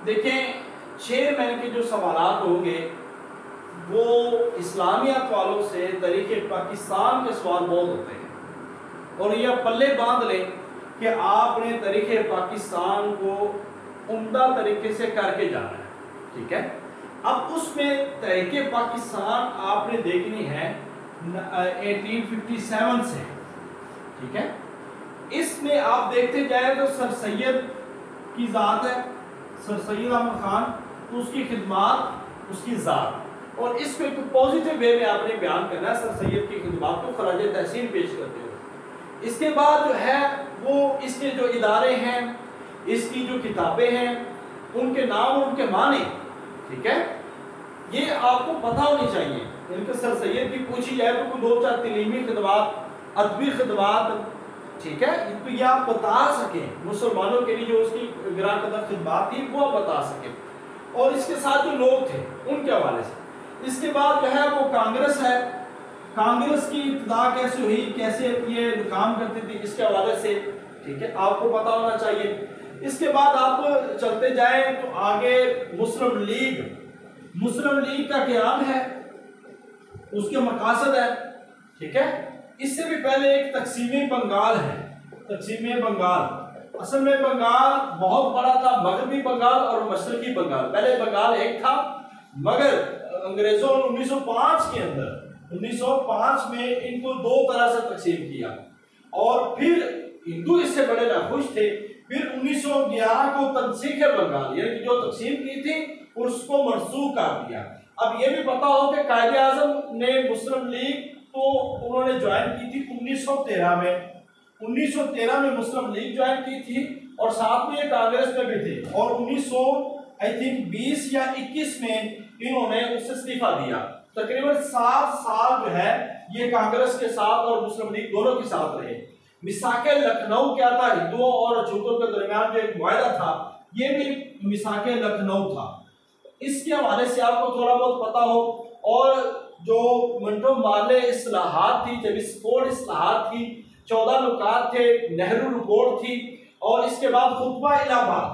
A: देखें, चेयरमैन के जो सवालात होंगे वो इस्लामियत वालों से तरीके पाकिस्तान के सवाल बहुत होते हैं, और यह पल्ले बांध लें कि आपने तरीके पाकिस्तान को उम्दा तरीके से करके जाना है, ठीक है। अब उसमें तरीके पाकिस्तान आपने देखनी है 1857 से, ठीक है। इसमें आप देखते जाए तो सर सैयद की जात है, सर सैयद अहमद खान, तो उसकी खिदमात, उसकी जात, और इसको एक पॉजिटिव वे में आपने बयान करना है, सर सैयद की खिदमात को खराज तहसीन पेश करते हुए। इसके बाद जो है वो इसके जो इदारे हैं, इसकी जो किताबें हैं, उनके नाम, उनके माने, ठीक है, ये आपको पता होनी चाहिए। इनके सर सैयद की पूछी जाए तो कोई 2-4 तलीमी खिदमात, अदबी खिदमात, ठीक है, तो ये आप बता सकें मुसलमानों के लिए जो उसकी गिरा कदर खिदमात थी वो आप बता सकें, और इसके साथ जो लोग थे उनके हवाले से। इसके बाद जो है वो कांग्रेस है, कांग्रेस की इब्तिदा कैसे हुई, कैसे ये काम करती थी, इसके हवाले से, ठीक है, आपको पता होना चाहिए। इसके बाद आप चलते जाएं तो आगे मुस्लिम लीग, मुस्लिम लीग का क़याम है, उसके मकासद है, ठीक है। इससे भी पहले एक तकसीमी बंगाल है, तकसीमी बंगाल। असल में बंगाल बहुत बड़ा था, मगरबी बंगाल और मशरकी बंगाल। पहले बंगाल एक था, मगर अंग्रेजों ने 1905 के अंदर, 1905 में इनको 2 तरह से तकसीम किया, और फिर हिंदू इससे बड़े नाखुश थे। फिर 1911 को तनसीख बंगाल, यानी कि जो तकसीम की थी उसको मनसूख कर दिया। अब ये भी पता हो कि कायदे आजम ने मुस्लिम लीग तो उन्होंने ज्वाइन की थी 1913 में, 1913 में मुस्लिम लीग ज्वाइन की थी, और साथ में ये कांग्रेस में भी थे, और 1920 या 21 में इन्होंने उससे इस्तीफा दिया। तकरीबन 7 साल जो है ये कांग्रेस के साथ और मुस्लिम लीग दोनों के साथ रहे। मिसाके लखनऊ क्या था, हिंदुओं और अछूतों के दरमियान जो एक मुआहदा था, ये भी मिसाके लखनऊ था। इसके हवाले से आपको थोड़ा बहुत पता हो। और जो मंटो मार्ले इस्लाहात थी, जब स्फोट इस्लाहात थी, 14 नुकात थे, नेहरू रिपोर्ट थी, और इसके बाद खुतबा इलाहाबाद,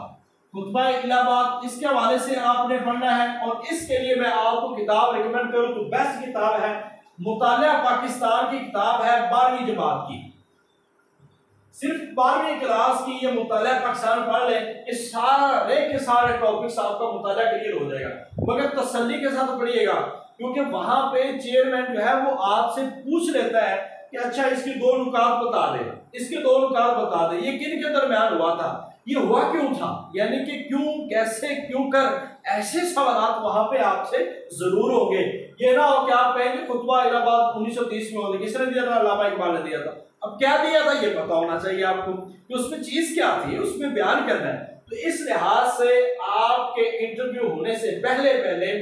A: खुतबा इलाहाबाद, इसके हवाले से आपने पढ़ना है। और इसके लिए मैं आपको किताब रिकमेंड करूं तो बेस्ट किताब है मुतालिया पाकिस्तान की किताब है 12वीं जमात की, सिर्फ 12वीं क्लास की ये मुतालिया पाकिस्तान पढ़ ले, इस सारे के सारे टॉपिक्स आपका मुतालिया क्लियर हो जाएगा। मगर तसल्ली के साथ पढ़िएगा, क्योंकि वहां पे चेयरमैन जो है वो आपसे पूछ लेता है कि अच्छा इसकी 2 नुकात बता दे, इसके 2 नुकात बता दे, ये किन के दरमियान हुआ था, ये हुआ क्यों था, यानी कि क्यों, कैसे, क्यों कर, ऐसे सवाल वहां पे आपसे जरूर होंगे। ये ना हो कि आप कहेंगे खुतबा इलाहाबाद 1930 में होने, किसने दिया था, अल्लामा इकबाल ने दिया था। अब क्या दिया था ये पता होना चाहिए आपको कि उसमें चीज क्या थी, उसमें बयान करना है। तो इस लिहाज से आपके इंटरव्यू होने से पहले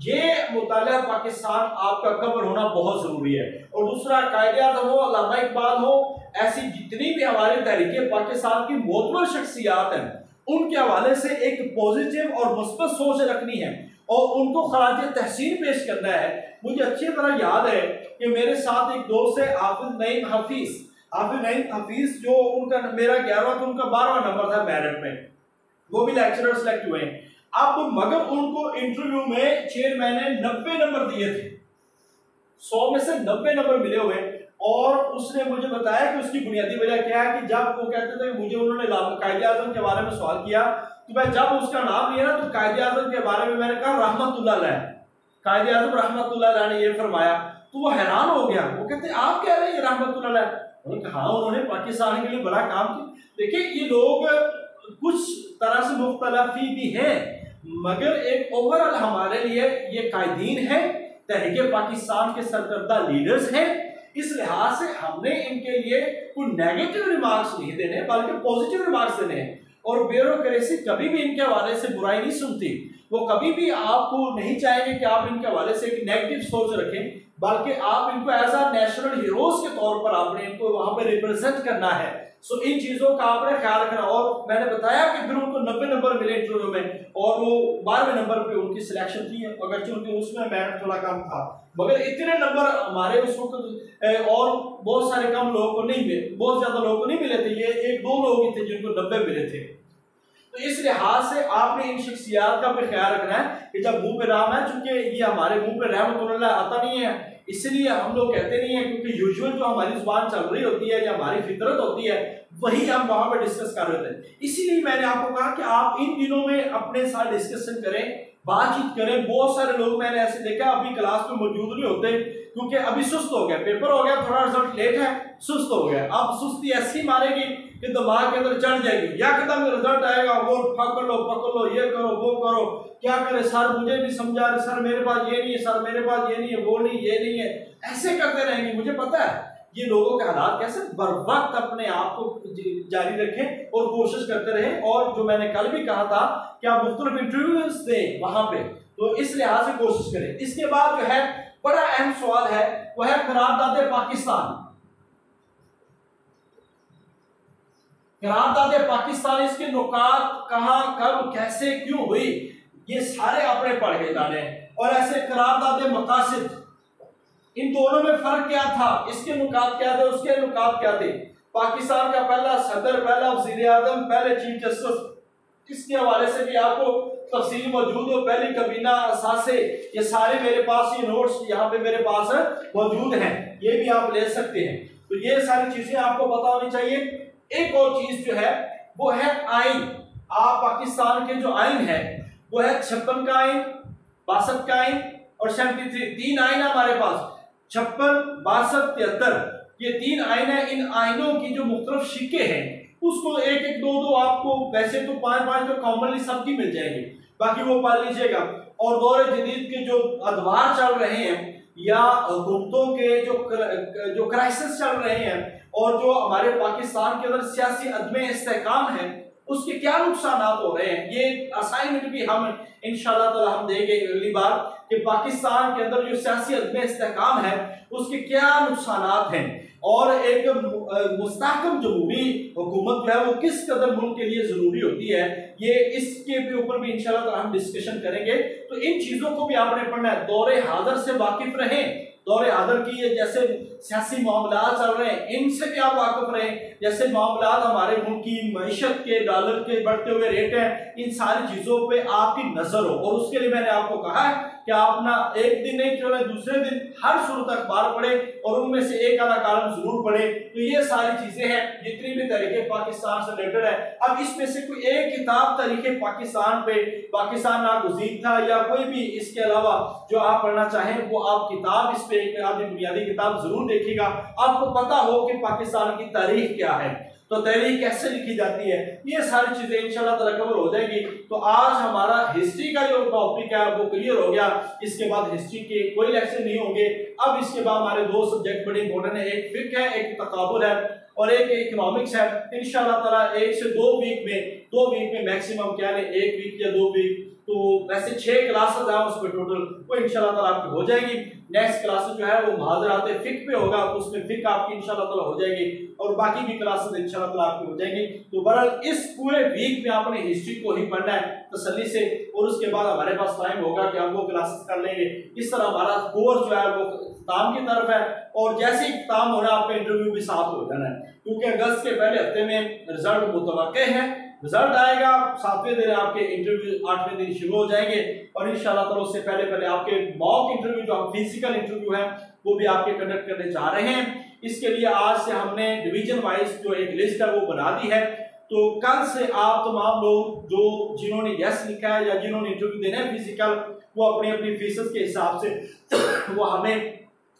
A: ये मुतालिया पाकिस्तान आपका कवर होना बहुत जरूरी है। और दूसरा, कायदे-आज़म हो, अल्लामा इकबाल हो, ऐसी जितनी भी हमारे तहरीके पाकिस्तान की मोतबर शख्सियात हैं, उनके हवाले से एक पॉजिटिव और मुस्बत सोच रखनी है। और उनको खराज तहसीन पेश करना है। मुझे अच्छी तरह याद है कि मेरे साथ एक दोस्त है हाफिज नईम हफीज, जो उनका मेरा 11वां तो उनका 12वां नंबर था मेरिट में, वो भी लेक्चरर सेलेक्ट हुए। अब मगर उनको इंटरव्यू में चेयरमैन ने 90 नंबर दिए थे, 100 में से 90 नंबर मिले हुए। और उसने मुझे बताया कि उसकी बुनियादी वजह क्या है कि जब वो कहते थे मुझे उन्होंने कायदे-ए-आज़म के बारे में सवाल किया तो मैं जब उसका नाम लिया ना तो कायदे-ए-आज़म के बारे में मैंने कहा रहमतुल्लाह अलैह, कायदे-ए-आज़म रहमतुल्लाह अलैह ने ये फरमाया। तो वो हैरान हो गया, वो कहते आप कह रहे हैं रहमतुल्लाह अलैह? उन्होंने कहा हाँ, उन्होंने पाकिस्तान के लिए बड़ा काम किया। देखिए ये लोग कुछ तरह से मुख्तलफी भी हैं मगर एक ओवरऑल हमारे लिए ये कायदीन है, तहरीक पाकिस्तान के सरकर्दा लीडर्स हैं। इस लिहाज से हमने इनके लिए कोई नेगेटिव रिमार्क्स नहीं देने बल्कि पॉजिटिव रिमार्क्स देने हैं। और ब्यूरोक्रेसी कभी भी इनके हवाले से बुराई नहीं सुनती, वो कभी भी आपको नहीं चाहेंगे कि आप इनके हवाले से एक नेगेटिव सोच रखें, बल्कि आप इनको एज अ नेशनल हीरोज के तौर पर आपने इनको वहां पे रिप्रेजेंट करना है। सो इन चीजों का आपने ख्याल रखना। और मैंने बताया कि फिर उनको 90 नंबर मिले इंटरव्यू में और वो 12वें नंबर पे उनकी सिलेक्शन थी, अगरचे उनके उसमें मेरिट थोड़ा कम था मगर इतने नंबर हमारे उस वक्त और बहुत सारे कम लोगों को नहीं मिले, बहुत ज्यादा लोगों को नहीं मिले थे, ये 1-2 लोग ही थे जिनको 90 मिले थे। तो इस लिहाज से आपने इन शख्सियात का भी ख्याल रखना है कि जब मुंह पे नाम है, चूंकि ये हमारे मुंह पे रहमतुल्लाह आता नहीं है इसलिए हम लोग कहते नहीं है, क्योंकि यूजुअल जो हमारी जुबान चल रही होती है या हमारी फितरत होती है वही हम वहां पर डिस्कस कर रहे थे। इसीलिए मैंने आपको कहा कि आप इन दिनों में अपने साथ डिस्कशन करें, बातचीत करें। बहुत सारे लोग मैंने ऐसे देखा अभी क्लास में मौजूद नहीं होते क्योंकि अभी सुस्त हो गया, पेपर हो गया, थोड़ा रिजल्ट लेट है, सुस्त हो गया। अब सुस्ती ऐसी मारेगी कि दिमाग के अंदर चढ़ जाएगी, यकदम रिजल्ट आएगा, वो पकड़ लो, ये करो, वो करो, क्या करे सर मुझे नहीं समझा रहे, सर मेरे पास ये नहीं है, सर मेरे पास ये नहीं है, वो नहीं, ये नहीं है, ऐसे करते रहेंगे। मुझे पता है ये लोगों के हालात कैसे, बर वक्त अपने आप को जारी रखें और कोशिश करते रहें। और जो मैंने कल भी कहा था कि आप मुख्तलिफ इंटरव्यूज दें वहां पे, तो इस लिहाज से कोशिश करें। इसके बाद जो है बड़ा अहम सवाल है वह है करारदाद पाकिस्तान। करारदाद पाकिस्तान, इसके नुकात कहां, कब, कैसे, क्यों हुई, ये सारे आपने पढ़ के जाने। और ऐसे करारदाद मकासिद, इन दोनों में फर्क क्या था, इसके नुकात क्या थे, उसके नुकात क्या थे। पाकिस्तान का पहला सदर, पहला वज़ीर-ए-आज़म, पहले चीफ जस्टिस, इसके हवाले से भी आपको तफसील मौजूद हो, पहली कबीना असासे, ये सारे मेरे पास, ये नोट्स यहाँ पे मेरे पास मौजूद हैं, ये भी आप ले सकते हैं। तो ये सारी चीजें आपको पता होनी चाहिए। एक और चीज जो है वो है आइन। आप पाकिस्तान के जो आइन है वो है 56 का आइन, 62 का आइन और 73, 3 आइन है हमारे पास, 56, 62, 73, ये 3 आइन है। इन आइनों की जो मुख्तलिफ शिक्के हैं उसको एक एक दो आपको, वैसे तो 5 तो कॉमनली सबकी मिल जाएंगे, बाकी वो पढ़ लीजिएगा। और दौर जदीद के जो अदवार चल रहे हैं या हुकूमतों के जो क्राइसिस चल रहे हैं और जो हमारे पाकिस्तान के अंदर सियासी अदम इस्तेहकाम है उसके क्या नुकसान हो रहे हैं, ये असाइनमेंट भी हम इंशाअल्लाह ताला हम देंगे अगली बार कि पाकिस्तान के अंदर जो सियासी अदम इस्तेहकाम है उसके क्या नुकसान हैं और एक मुस्तहकम जमहूरी हुकूमत जो है वो किस कदर मुल्क के लिए जरूरी होती है, ये इसके ऊपर भी इंशाअल्लाह ताला हम डिस्कशन करेंगे। तो इन चीजों को भी आपने पढ़ना है, दौरे हादर से वाकिफ रहें। दौरे हादर की ये जैसे सियासी मामला चल रहे हैं इनसे भी आप वाकिफ रहें, जैसे मामला हमारे मुल्क की मईशत के, डॉलर के बढ़ते हुए रेट हैं, इन सारी चीजों पे आपकी नजर हो। और उसके लिए मैंने आपको कहा है कि आप ना एक दिन नहीं चले, दूसरे दिन हर सूरत अखबार पढ़े और उनमें से एक आधा कॉलम जरूर पढ़े। तो ये सारी चीजें हैं जितनी भी तरीके पाकिस्तान से रिलेटेड है। अब इसमें से कोई एक किताब तरीके पाकिस्तान पे, पाकिस्तान नागुज़ीर था या कोई भी इसके अलावा जो आप पढ़ना चाहें वो आप किताब, इस पे एक आधी बुनियादी किताब जरूर देखिएगा, आपको पता हो कि पाकिस्तान की तारीख क्या है, तो तारीख कैसे लिखी जाती है, ये सारी चीजें इंशाल्लाह ताला कवर हो जाएगी। तो आज हमारा हिस्ट्री का जो टॉपिक है वो क्लियर हो गया। इसके बाद हिस्ट्री के कोई लेक्चर नहीं होंगे। अब इसके बाद हमारे 2 सब्जेक्ट बड़े इंपॉर्टेंट है, एक फिक्र है, एक तकाबुल है और एक इकोनॉमिक्स है। इंशाल्लाह ताला 1 से 2 वीक में मैक्सिमम क्या है 1 वीक या 2 वीक तो वैसे 6 क्लासेस हैं उसमें टोटल, वो इंशाल्लाह ताला आपकी हो जाएगी। नेक्स्ट क्लासेस जो है वो मुहाज़रात फिक पे होगा, तो उसमें फिक आपकी इंशाल्लाह ताला हो जाएगी और बाकी भी क्लासेस इंशाल्लाह ताला आपकी हो जाएंगी। तो बहरहाल इस पूरे वीक में आपने हिस्ट्री को ही पढ़ना है तसल्ली से, और उसके बाद हमारे पास टाइम होगा कि हम वो क्लासेस कर लेंगे। इस तरह हमारा कोर्स जो है वो इख्तिताम की तरफ है, और जैसे ही इख्तिताम हो रहा है आपका इंटरव्यू भी साथ हो जाना है, क्योंकि अगस्त के पहले हफ्ते में रिजल्ट मुतवक्के है। रिजल्ट आएगा 7वें दिन, आपके इंटरव्यू 8वें दिन शुरू हो जाएंगे, और इंशाल्लाह ताला उससे पहले पहले आपके मॉक इंटरव्यू जो फिजिकल इंटरव्यू है वो भी आपके कंडक्ट करने जा रहे हैं। इसके लिए आज से हमने डिवीजन वाइज जो एक लिस्ट है वो बना दी है। तो कल से आप तमाम लोग जो जिन्होंने यस लिखा है या जिन्होंने इंटरव्यू देना है फिजिकल, वो अपनी अपनी फीसेस के हिसाब से वो हमें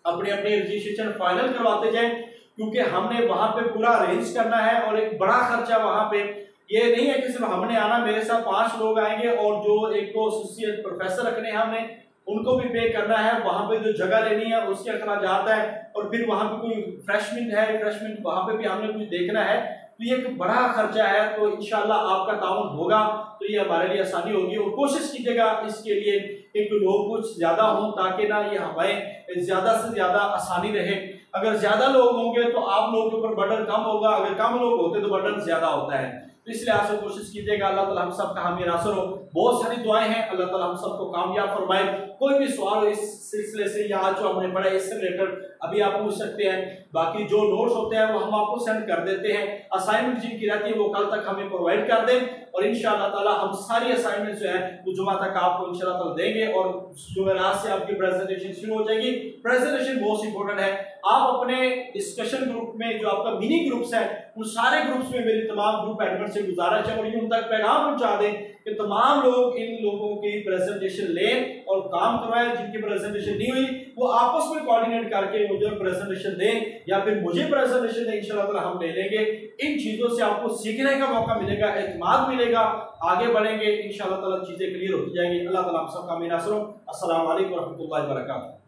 A: अपने अपने रजिस्ट्रेशन फाइनल करवाते जाएं, क्योंकि हमने वहां पे पूरा अरेंज करना है और एक बड़ा खर्चा वहां पे, ये नहीं है कि सिर्फ हमने आना, मेरे साथ 5 लोग आएंगे और जो एक तो एसोसिएट प्रोफेसर रखने हैं हमने, उनको भी पे करना है, वहां पे जो जगह लेनी है उसके अखराजात है, और फिर वहां पे कोई रिफ्रेशमेंट है, रिफ्रेशमेंट वहां पे भी हमने कुछ देखना है, तो ये एक बड़ा खर्चा है। तो इंशाल्लाह आपका ताउन होगा तो ये हमारे लिए आसानी होगी, और कोशिश कीजिएगा इसके लिए एक लोग कुछ ज्यादा हों ताकि ना ये हमें ज्यादा से ज्यादा आसानी रहे। अगर ज्यादा लोग होंगे तो आप लोगों के ऊपर बर्डन कम होगा, अगर कम लोग होते तो बर्डन ज्यादा होता है। तो इसलिए आपसे कोशिश कीजिएगा। अल्लाह ताला हम सब का हामी नासर हो। बहुत सारी दुआएं हैं, अल्लाह ताला हम सबको कामयाब फरमाए। कोई भी सवाल इस सिलसिले से या आज जो हमने पढ़ा इससे रिलेटेड अभी आप पूछ सकते हैं। बाकी जो नोट्स होते हैं वो हम आपको सेंड कर देते हैं। असाइनमेंट जिनकी रहती है वो कल तक हमें प्रोवाइड कर दें, और इंशाअल्लाह ताला हम सारी असाइनमेंट जो है वो जुमा तक आपको इंशाअल्लाह ताला देंगे, और जुमेरात से आपकी प्रेजेंटेशन शुरू हो जाएगी। प्रेजेंटेशन मोस्ट इंपोर्टेंट है। आप अपने डिस्कशन ग्रुप में जो आपका मिनी ग्रुप्स है उन सारे ग्रुप्स में मेरी तमाम ग्रुप एडमिन से गुजारिश है और ये उन तक पैगाम पहुंचा दें कि तमाम लोग इन लोगों की प्रेजेंटेशन लें और काम करवाएं। जिनकी प्रेजेंटेशन नहीं हुई वो आपस में कोऑर्डिनेट करके मुझे प्रेजेंटेशन दें या फिर मुझे प्रेजेंटेशन दें, इंशाल्लाह ताला हम ले लेंगे। इन चीजों से आपको सीखने का मौका मिलेगा, एतमाद मिलेगा, आगे बढ़ेंगे, इंशाल्लाह ताला चीजें क्लियर होती जाएंगी। अल्लाह ताला हम सब का मीनासरो। अस्सलाम वालेकुम व रहमतुल्लाहि व बरकातहू।